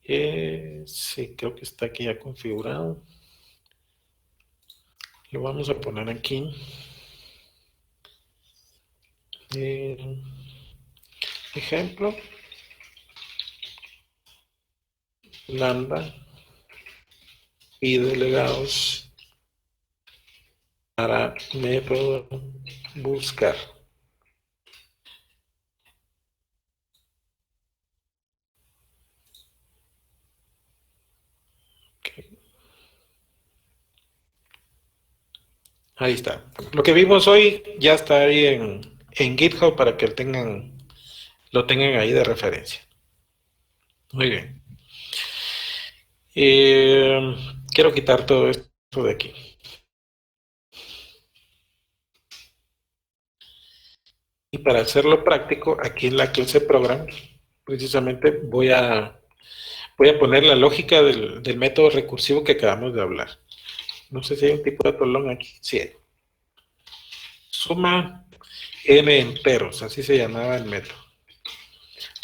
sí, creo que está aquí ya configurado. Lo vamos a poner aquí. Ejemplo. Lambda y delegados para método buscar. Okay. Ahí está. Lo que vimos hoy ya está ahí en GitHub para que lo tengan ahí de referencia. Muy bien. Quiero quitar todo esto de aquí. Y para hacerlo práctico, aquí en la clase Program, precisamente voy a poner la lógica del método recursivo que acabamos de hablar. No sé si hay un tipo de atolón aquí. Sí hay. Suma n enteros, así se llamaba el método.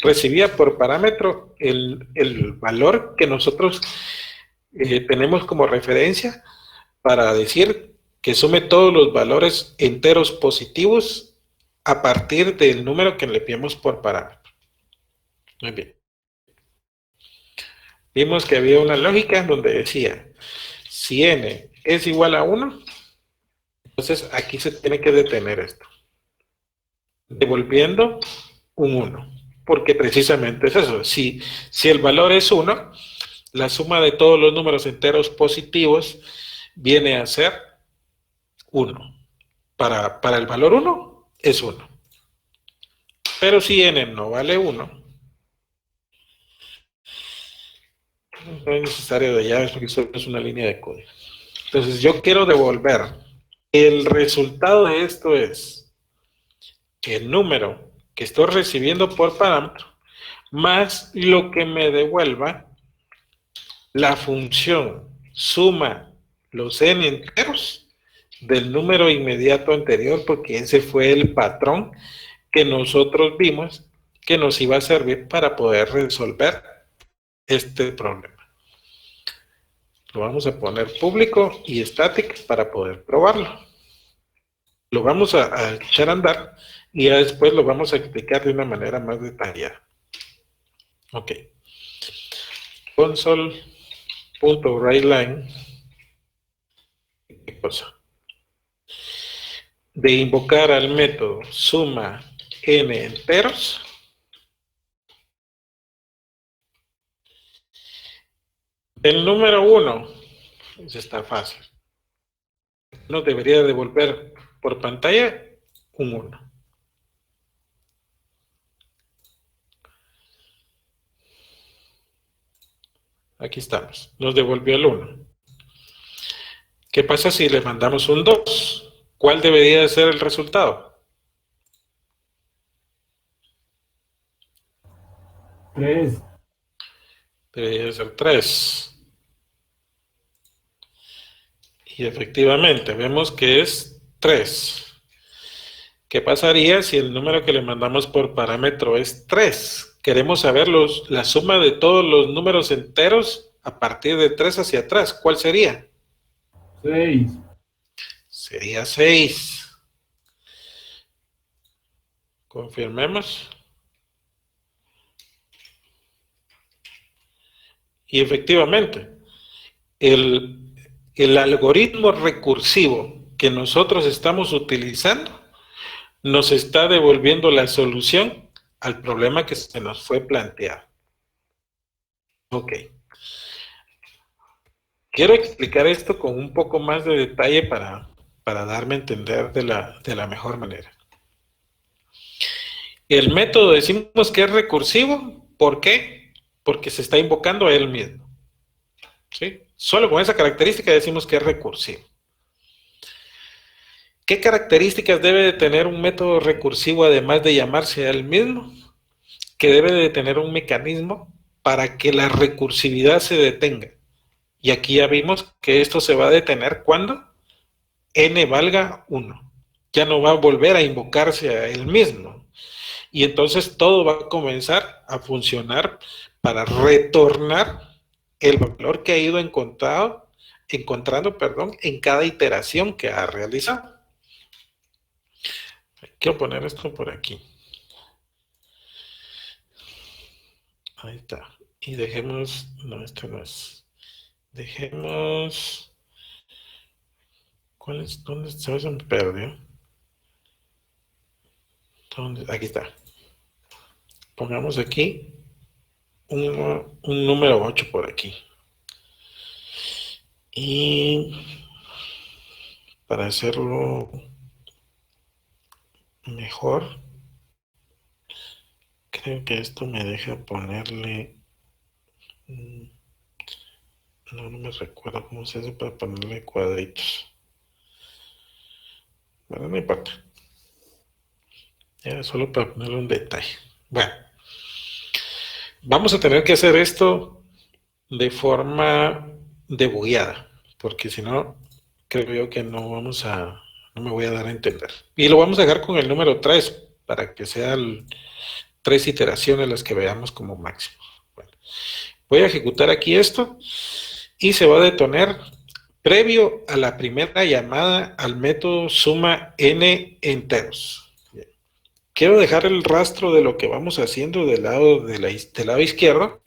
Recibía por parámetro el valor que nosotros tenemos como referencia para decir que sume todos los valores enteros positivos a partir del número que le enviamos por parámetro. Muy bien. Vimos que había una lógica donde decía, si n es igual a 1, entonces aquí se tiene que detener esto, devolviendo un 1, porque precisamente es eso. Si el valor es 1, la suma de todos los números enteros positivos viene a ser 1. Para el valor 1 es 1. Pero si n no vale 1, no es necesario de llaves porque solo es una línea de código. Entonces yo quiero devolver. El resultado de esto es el número que estoy recibiendo por parámetro más lo que me devuelva la función suma los n enteros del número inmediato anterior, porque ese fue el patrón que nosotros vimos que nos iba a servir para poder resolver este problema. Lo vamos a poner público y static para poder probarlo. Lo vamos a echar a andar y ya después lo vamos a explicar de una manera más detallada. Ok. Console.writeLine. ¿Qué cosa? De invocar al método suma n enteros. El número 1, eso está fácil. Nos debería devolver por pantalla un 1. Aquí estamos. Nos devolvió el 1. ¿Qué pasa si le mandamos un 2? ¿Cuál debería de ser el resultado? 3. Debería de ser 3. Y efectivamente, vemos que es 3. ¿Qué pasaría si el número que le mandamos por parámetro es 3? Queremos saber la suma de todos los números enteros a partir de 3 hacia atrás. ¿Cuál sería? 6. Sería 6. Confirmemos. Y efectivamente, el algoritmo recursivo que nosotros estamos utilizando nos está devolviendo la solución al problema que se nos fue planteado. Ok. Quiero explicar esto con un poco más de detalle para darme a entender de la mejor manera. El método decimos que es recursivo. ¿Por qué? Porque se está invocando a él mismo. ¿Sí? Solo con esa característica decimos que es recursivo. ¿Qué características debe de tener un método recursivo además de llamarse a él mismo? Que debe de tener un mecanismo para que la recursividad se detenga. Y aquí ya vimos que esto se va a detener cuando n valga 1. Ya no va a volver a invocarse a él mismo. Y entonces todo va a comenzar a funcionar para retornar el valor que ha ido encontrando en cada iteración que ha realizado. Quiero poner esto por aquí. Ahí está. Y dejemos, no, esto no es. Dejemos, ¿cuál es? ¿Dónde se me perdió? Aquí está. Pongamos aquí un número 8 por aquí. Y para hacerlo mejor, creo que esto me deja ponerle, no me recuerdo cómo se hace para ponerle cuadritos. Bueno, no importa. Era solo para ponerle un detalle. Bueno, vamos a tener que hacer esto de forma debugueada, porque si no, creo yo que no me voy a dar a entender. Y lo vamos a dejar con el número 3, para que sean 3 iteraciones las que veamos como máximo. Bueno, voy a ejecutar aquí esto, y se va a detener previo a la primera llamada al método suma n enteros. Bien. Quiero dejar el rastro de lo que vamos haciendo del lado izquierdo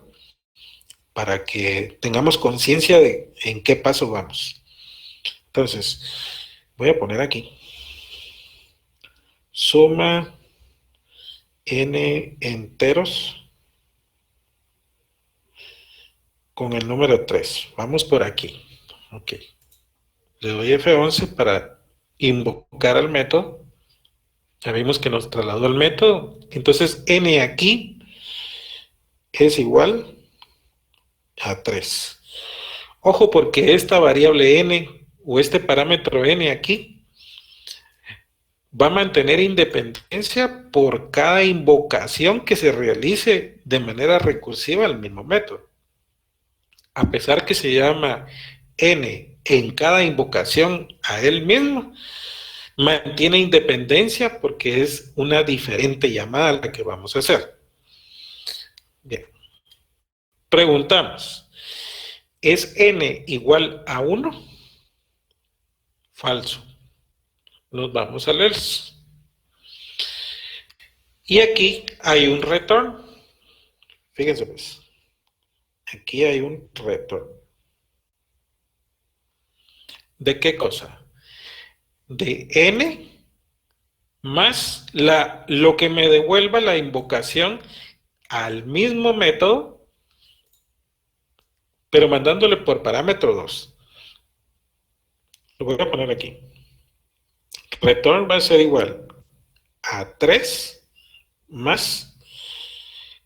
para que tengamos conciencia de en qué paso vamos. Entonces, voy a poner aquí suma n enteros con el número 3. Vamos por aquí. Ok. Le doy F11 para invocar al método. Ya vimos que nos trasladó al método. Entonces, n aquí es igual a 3. Ojo, porque esta variable n o este parámetro n aquí va a mantener independencia por cada invocación que se realice de manera recursiva al mismo método. A pesar que se llama n en cada invocación a él mismo, mantiene independencia porque es una diferente llamada la que vamos a hacer. Bien. Preguntamos, ¿es n igual a 1? Falso. Nos vamos al else. Y aquí hay un return. Fíjense pues. Aquí hay un return. ¿De qué cosa? De n más lo que me devuelva la invocación al mismo método, pero mandándole por parámetro 2. Lo voy a poner aquí. Return va a ser igual a 3 más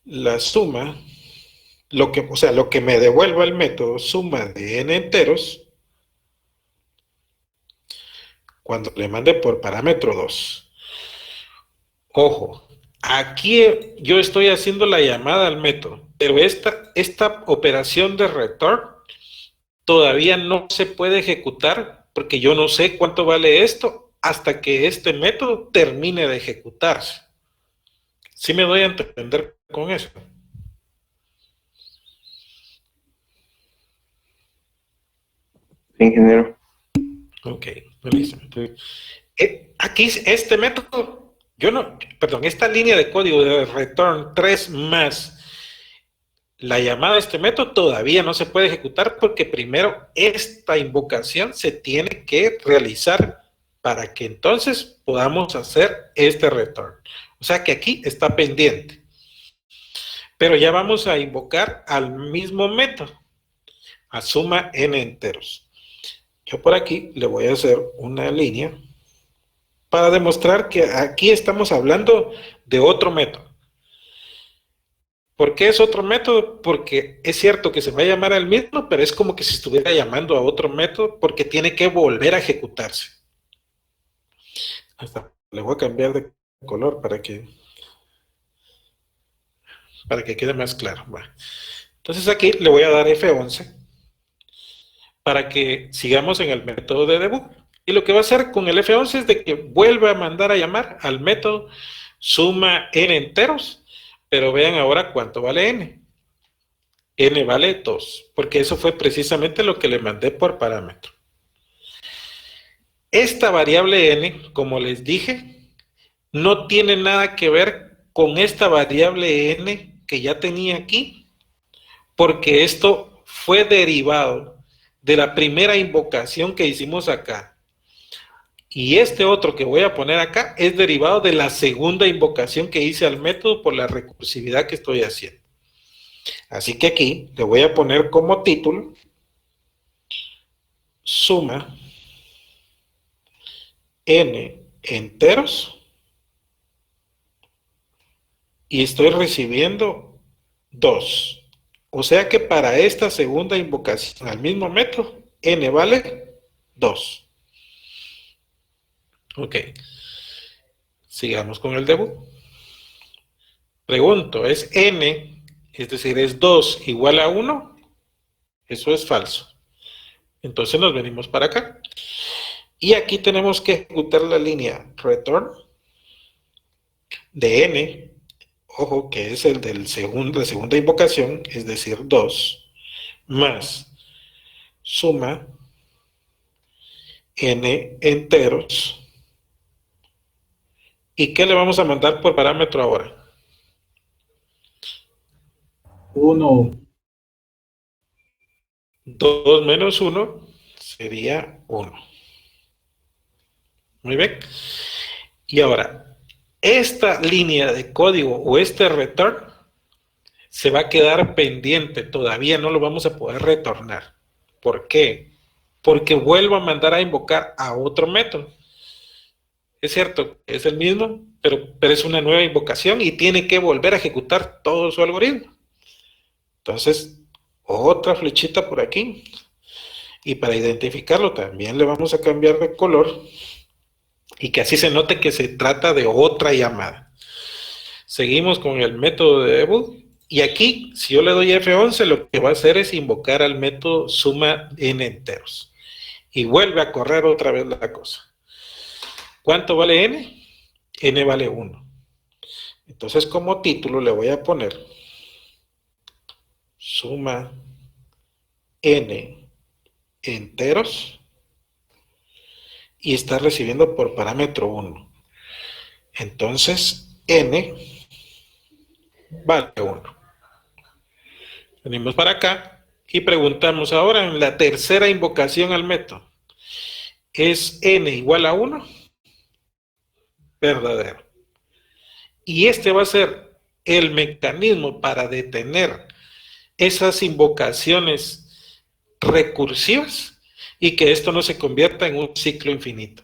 la suma, lo que me devuelva el método, suma de n enteros, cuando le mande por parámetro 2. Ojo, aquí yo estoy haciendo la llamada al método, pero esta operación de return todavía no se puede ejecutar porque yo no sé cuánto vale esto hasta que este método termine de ejecutarse. ¿Sí me doy a entender con eso? Ingeniero. Ok, buenísimo. Aquí este método, esta línea de código de return 3 más la llamada a este método todavía no se puede ejecutar porque primero esta invocación se tiene que realizar para que entonces podamos hacer este return. O sea que aquí está pendiente. Pero ya vamos a invocar al mismo método, a suma n enteros. Yo por aquí le voy a hacer una línea para demostrar que aquí estamos hablando de otro método. ¿Por qué es otro método? Porque es cierto que se va a llamar al mismo, pero es como que se estuviera llamando a otro método porque tiene que volver a ejecutarse. Hasta le voy a cambiar de color para que quede más claro. Bueno, entonces aquí le voy a dar F11 para que sigamos en el método de debug. Y lo que va a hacer con el F11 es de que vuelva a mandar a llamar al método suma n enteros, pero vean ahora cuánto vale n. N vale 2, porque eso fue precisamente lo que le mandé por parámetro. Esta variable n, como les dije, no tiene nada que ver con esta variable n que ya tenía aquí, porque esto fue derivado de la primera invocación que hicimos acá. Y este otro que voy a poner acá es derivado de la segunda invocación que hice al método por la recursividad que estoy haciendo. Así que aquí le voy a poner como título suma n enteros y estoy recibiendo 2. O sea que para esta segunda invocación al mismo método, n vale 2. Ok. Sigamos con el debug. Pregunto, ¿es n, es decir, es 2 igual a 1? Eso es falso. Entonces nos venimos para acá. Y aquí tenemos que ejecutar la línea return de n, ojo que es el del la segunda invocación, es decir, 2, más suma n enteros. ¿Y qué le vamos a mandar por parámetro ahora? 1. 2 menos 1 sería 1. Muy bien. Y ahora, esta línea de código o este return se va a quedar pendiente. Todavía no lo vamos a poder retornar. ¿Por qué? Porque vuelvo a mandar a invocar a otro método. Es cierto, es el mismo, pero es una nueva invocación y tiene que volver a ejecutar todo su algoritmo. Entonces, otra flechita por aquí. Y para identificarlo también le vamos a cambiar de color y que así se note que se trata de otra llamada. Seguimos con el método de debug y aquí, si yo le doy F11, lo que va a hacer es invocar al método suma n enteros. Y vuelve a correr otra vez la cosa. ¿Cuánto vale n? N vale 1. Entonces, como título le voy a poner suma n enteros y está recibiendo por parámetro 1. Entonces, n vale 1. Venimos para acá y preguntamos ahora en la tercera invocación al método. ¿Es n igual a 1? Verdadero. Y este va a ser el mecanismo para detener esas invocaciones recursivas y que esto no se convierta en un ciclo infinito.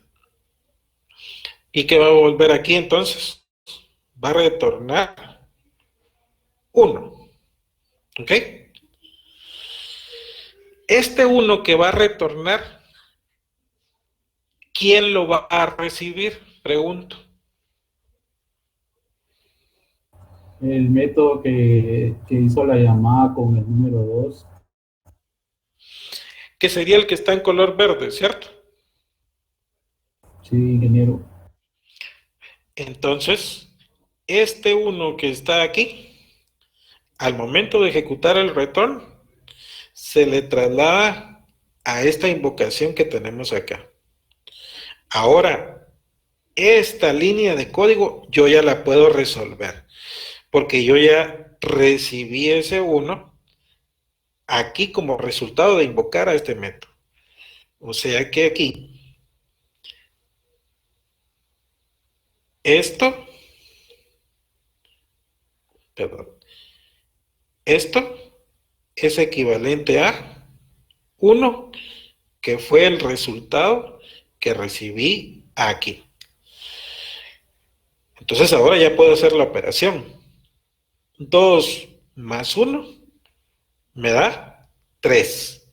¿Y qué va a volver aquí entonces? Va a retornar 1. ¿Ok? Este 1 que va a retornar, ¿quién lo va a recibir? Pregunto. El método que hizo la llamada con el número 2. Que sería el que está en color verde, ¿cierto? Sí, ingeniero. Entonces, este 1 que está aquí, al momento de ejecutar el return, se le traslada a esta invocación que tenemos acá. Ahora, esta línea de código yo ya la puedo resolver, porque yo ya recibí ese 1 aquí como resultado de invocar a este método. O sea que aquí, esto es equivalente a 1, que fue el resultado que recibí aquí. Entonces ahora ya puedo hacer la operación. 2 más 1 me da 3.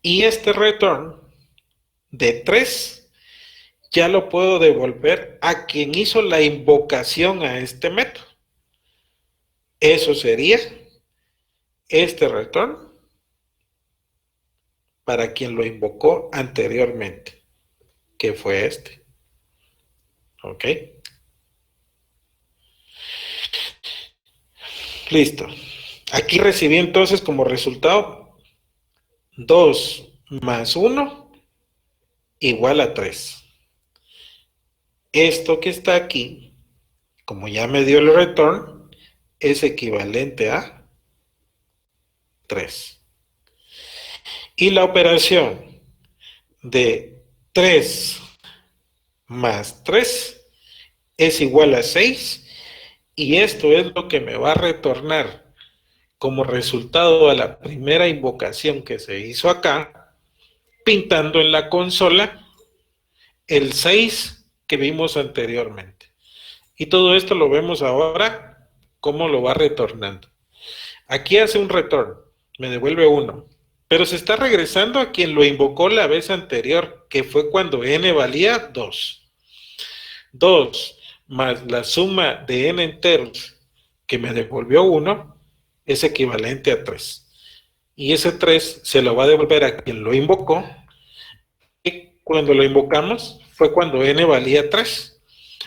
Y este return de 3 ya lo puedo devolver a quien hizo la invocación a este método. Eso sería este return para quien lo invocó anteriormente, que fue este. ¿Ok? Listo. Aquí recibí entonces como resultado 2 más 1 igual a 3. Esto que está aquí, como ya me dio el return, es equivalente a 3. Y la operación de 3 más 3 es igual a 6. Y esto es lo que me va a retornar como resultado a la primera invocación que se hizo acá, pintando en la consola el 6 que vimos anteriormente. Y todo esto lo vemos ahora, cómo lo va retornando. Aquí hace un return, me devuelve 1, pero se está regresando a quien lo invocó la vez anterior, que fue cuando n valía 2. 2 más la suma de n enteros que me devolvió 1 es equivalente a 3. Y ese 3 se lo va a devolver a quien lo invocó. Y cuando lo invocamos fue cuando n valía 3.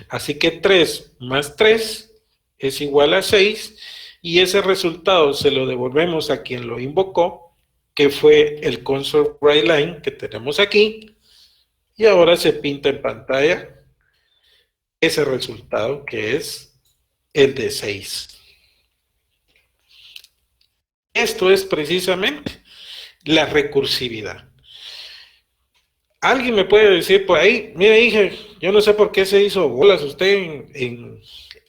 Así que 3 más 3 es igual a 6. Y ese resultado se lo devolvemos a quien lo invocó, que fue el console write line que tenemos aquí, y ahora se pinta en pantalla ese resultado que es el de 6. Esto es precisamente la recursividad. Alguien me puede decir por ahí, mire, hija, yo no sé por qué se hizo bolas usted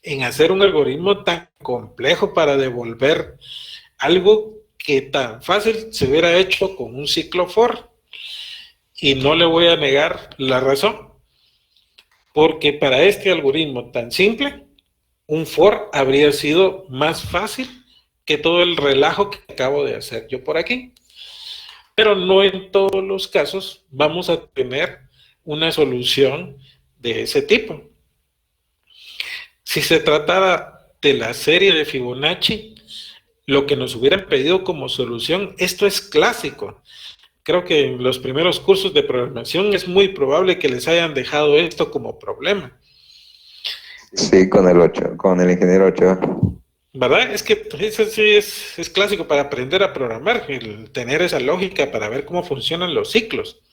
en hacer un algoritmo tan complejo para devolver algo que tan fácil se hubiera hecho con un ciclo for. Y no le voy a negar la razón, porque para este algoritmo tan simple, un for habría sido más fácil que todo el relajo que acabo de hacer yo por aquí. Pero no en todos los casos vamos a tener una solución de ese tipo. Si se tratara de la serie de Fibonacci, lo que nos hubieran pedido como solución, esto es clásico. Creo que en los primeros cursos de programación es muy probable que les hayan dejado esto como problema. Sí, con el ingeniero Ochoa. ¿Verdad? Es que eso sí es clásico para aprender a programar, el tener esa lógica para ver cómo funcionan los ciclos.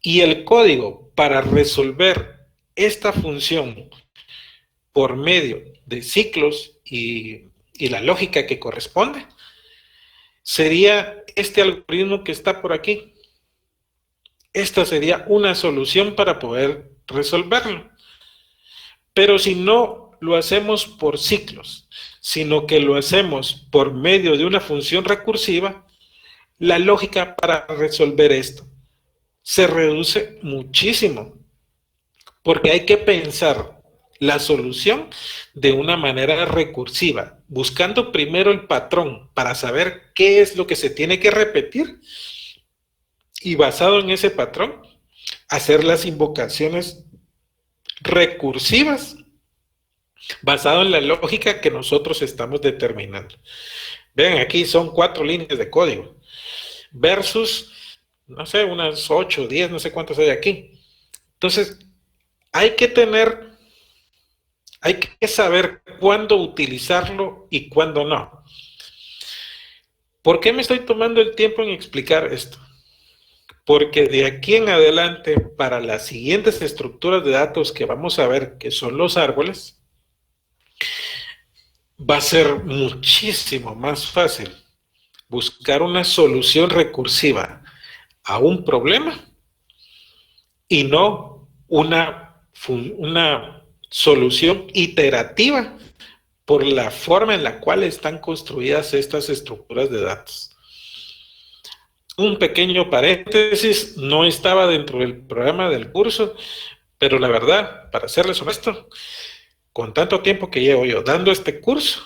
Y el código para resolver esta función por medio de ciclos y la lógica que corresponde, sería este algoritmo que está por aquí. Esta sería una solución para poder resolverlo. Pero si no lo hacemos por ciclos, sino que lo hacemos por medio de una función recursiva, la lógica para resolver esto se reduce muchísimo, porque hay que pensar la solución de una manera recursiva, buscando primero el patrón para saber qué es lo que se tiene que repetir y basado en ese patrón, hacer las invocaciones recursivas basado en la lógica que nosotros estamos determinando. Vean, aquí son 4 líneas de código versus, no sé, unas 8, 10, no sé cuántas hay aquí. Entonces, hay que saber cuándo utilizarlo y cuándo no. ¿Por qué me estoy tomando el tiempo en explicar esto? Porque de aquí en adelante, para las siguientes estructuras de datos que vamos a ver, que son los árboles, va a ser muchísimo más fácil buscar una solución recursiva a un problema y no una solución iterativa por la forma en la cual están construidas estas estructuras de datos. Un pequeño paréntesis, no estaba dentro del programa del curso, pero la verdad, para serles honesto, con tanto tiempo que llevo yo dando este curso,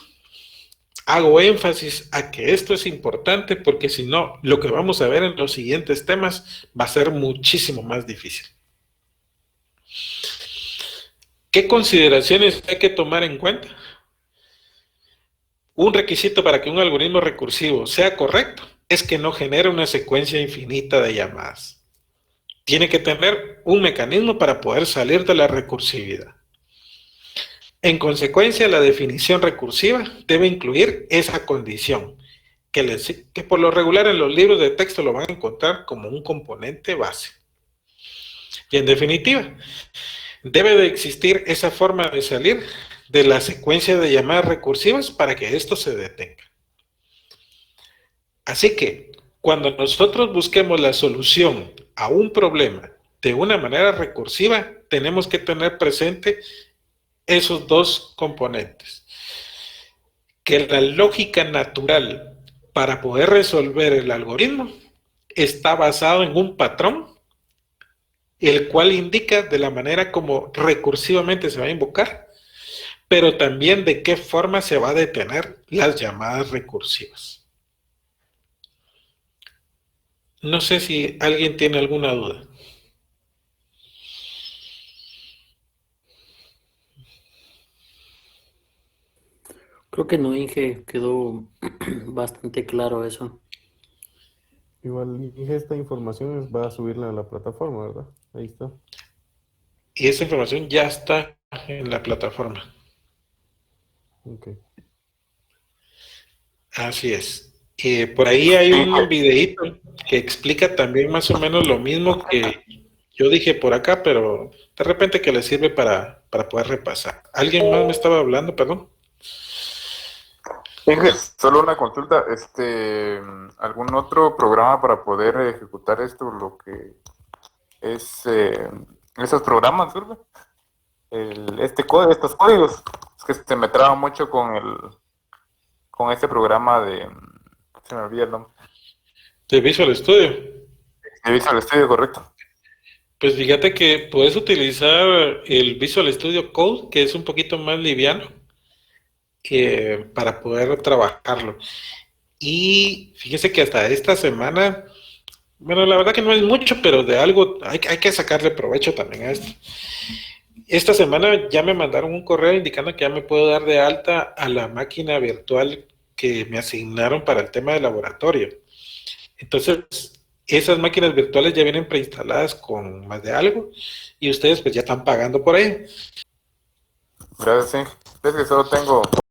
hago énfasis a que esto es importante porque si no, lo que vamos a ver en los siguientes temas va a ser muchísimo más difícil. ¿Qué consideraciones hay que tomar en cuenta? Un requisito para que un algoritmo recursivo sea correcto es que no genere una secuencia infinita de llamadas. Tiene que tener un mecanismo para poder salir de la recursividad. En consecuencia, la definición recursiva debe incluir esa condición, que por lo regular en los libros de texto lo van a encontrar como un componente base. Y en definitiva, debe de existir esa forma de salir de la secuencia de llamadas recursivas para que esto se detenga. Así que, cuando nosotros busquemos la solución a un problema de una manera recursiva, tenemos que tener presente esos dos componentes. Que la lógica natural para poder resolver el algoritmo está basado en un patrón, el cual indica de la manera como recursivamente se va a invocar, pero también de qué forma se va a detener las llamadas recursivas. No sé si alguien tiene alguna duda. Creo que no, Inge, quedó bastante claro eso. Igual dije, esta información va a subirla a la plataforma, ¿verdad? Ahí está. Y esa información ya está en la plataforma. Ok. Así es. Por ahí hay un videíto que explica también más o menos lo mismo que yo dije por acá, pero de repente que le sirve para poder repasar. ¿Alguien más me estaba hablando, perdón? Inge, solo una consulta, ¿algún otro programa para poder ejecutar esto, lo que es esos programas, ¿verdad? Estos códigos? Es que se me traba mucho con este programa se me olvida el nombre. De Visual Studio. De Visual Studio, correcto. Pues fíjate que puedes utilizar el Visual Studio Code, que es un poquito más liviano, para poder trabajarlo. Y fíjese que hasta esta semana, bueno, la verdad que no es mucho, pero de algo hay que sacarle provecho también a esto. Esta semana ya me mandaron un correo indicando que ya me puedo dar de alta a la máquina virtual que me asignaron para el tema de laboratorio. Entonces, esas máquinas virtuales ya vienen preinstaladas con más de algo y ustedes pues ya están pagando por ello. Gracias, Inge. Es que solo tengo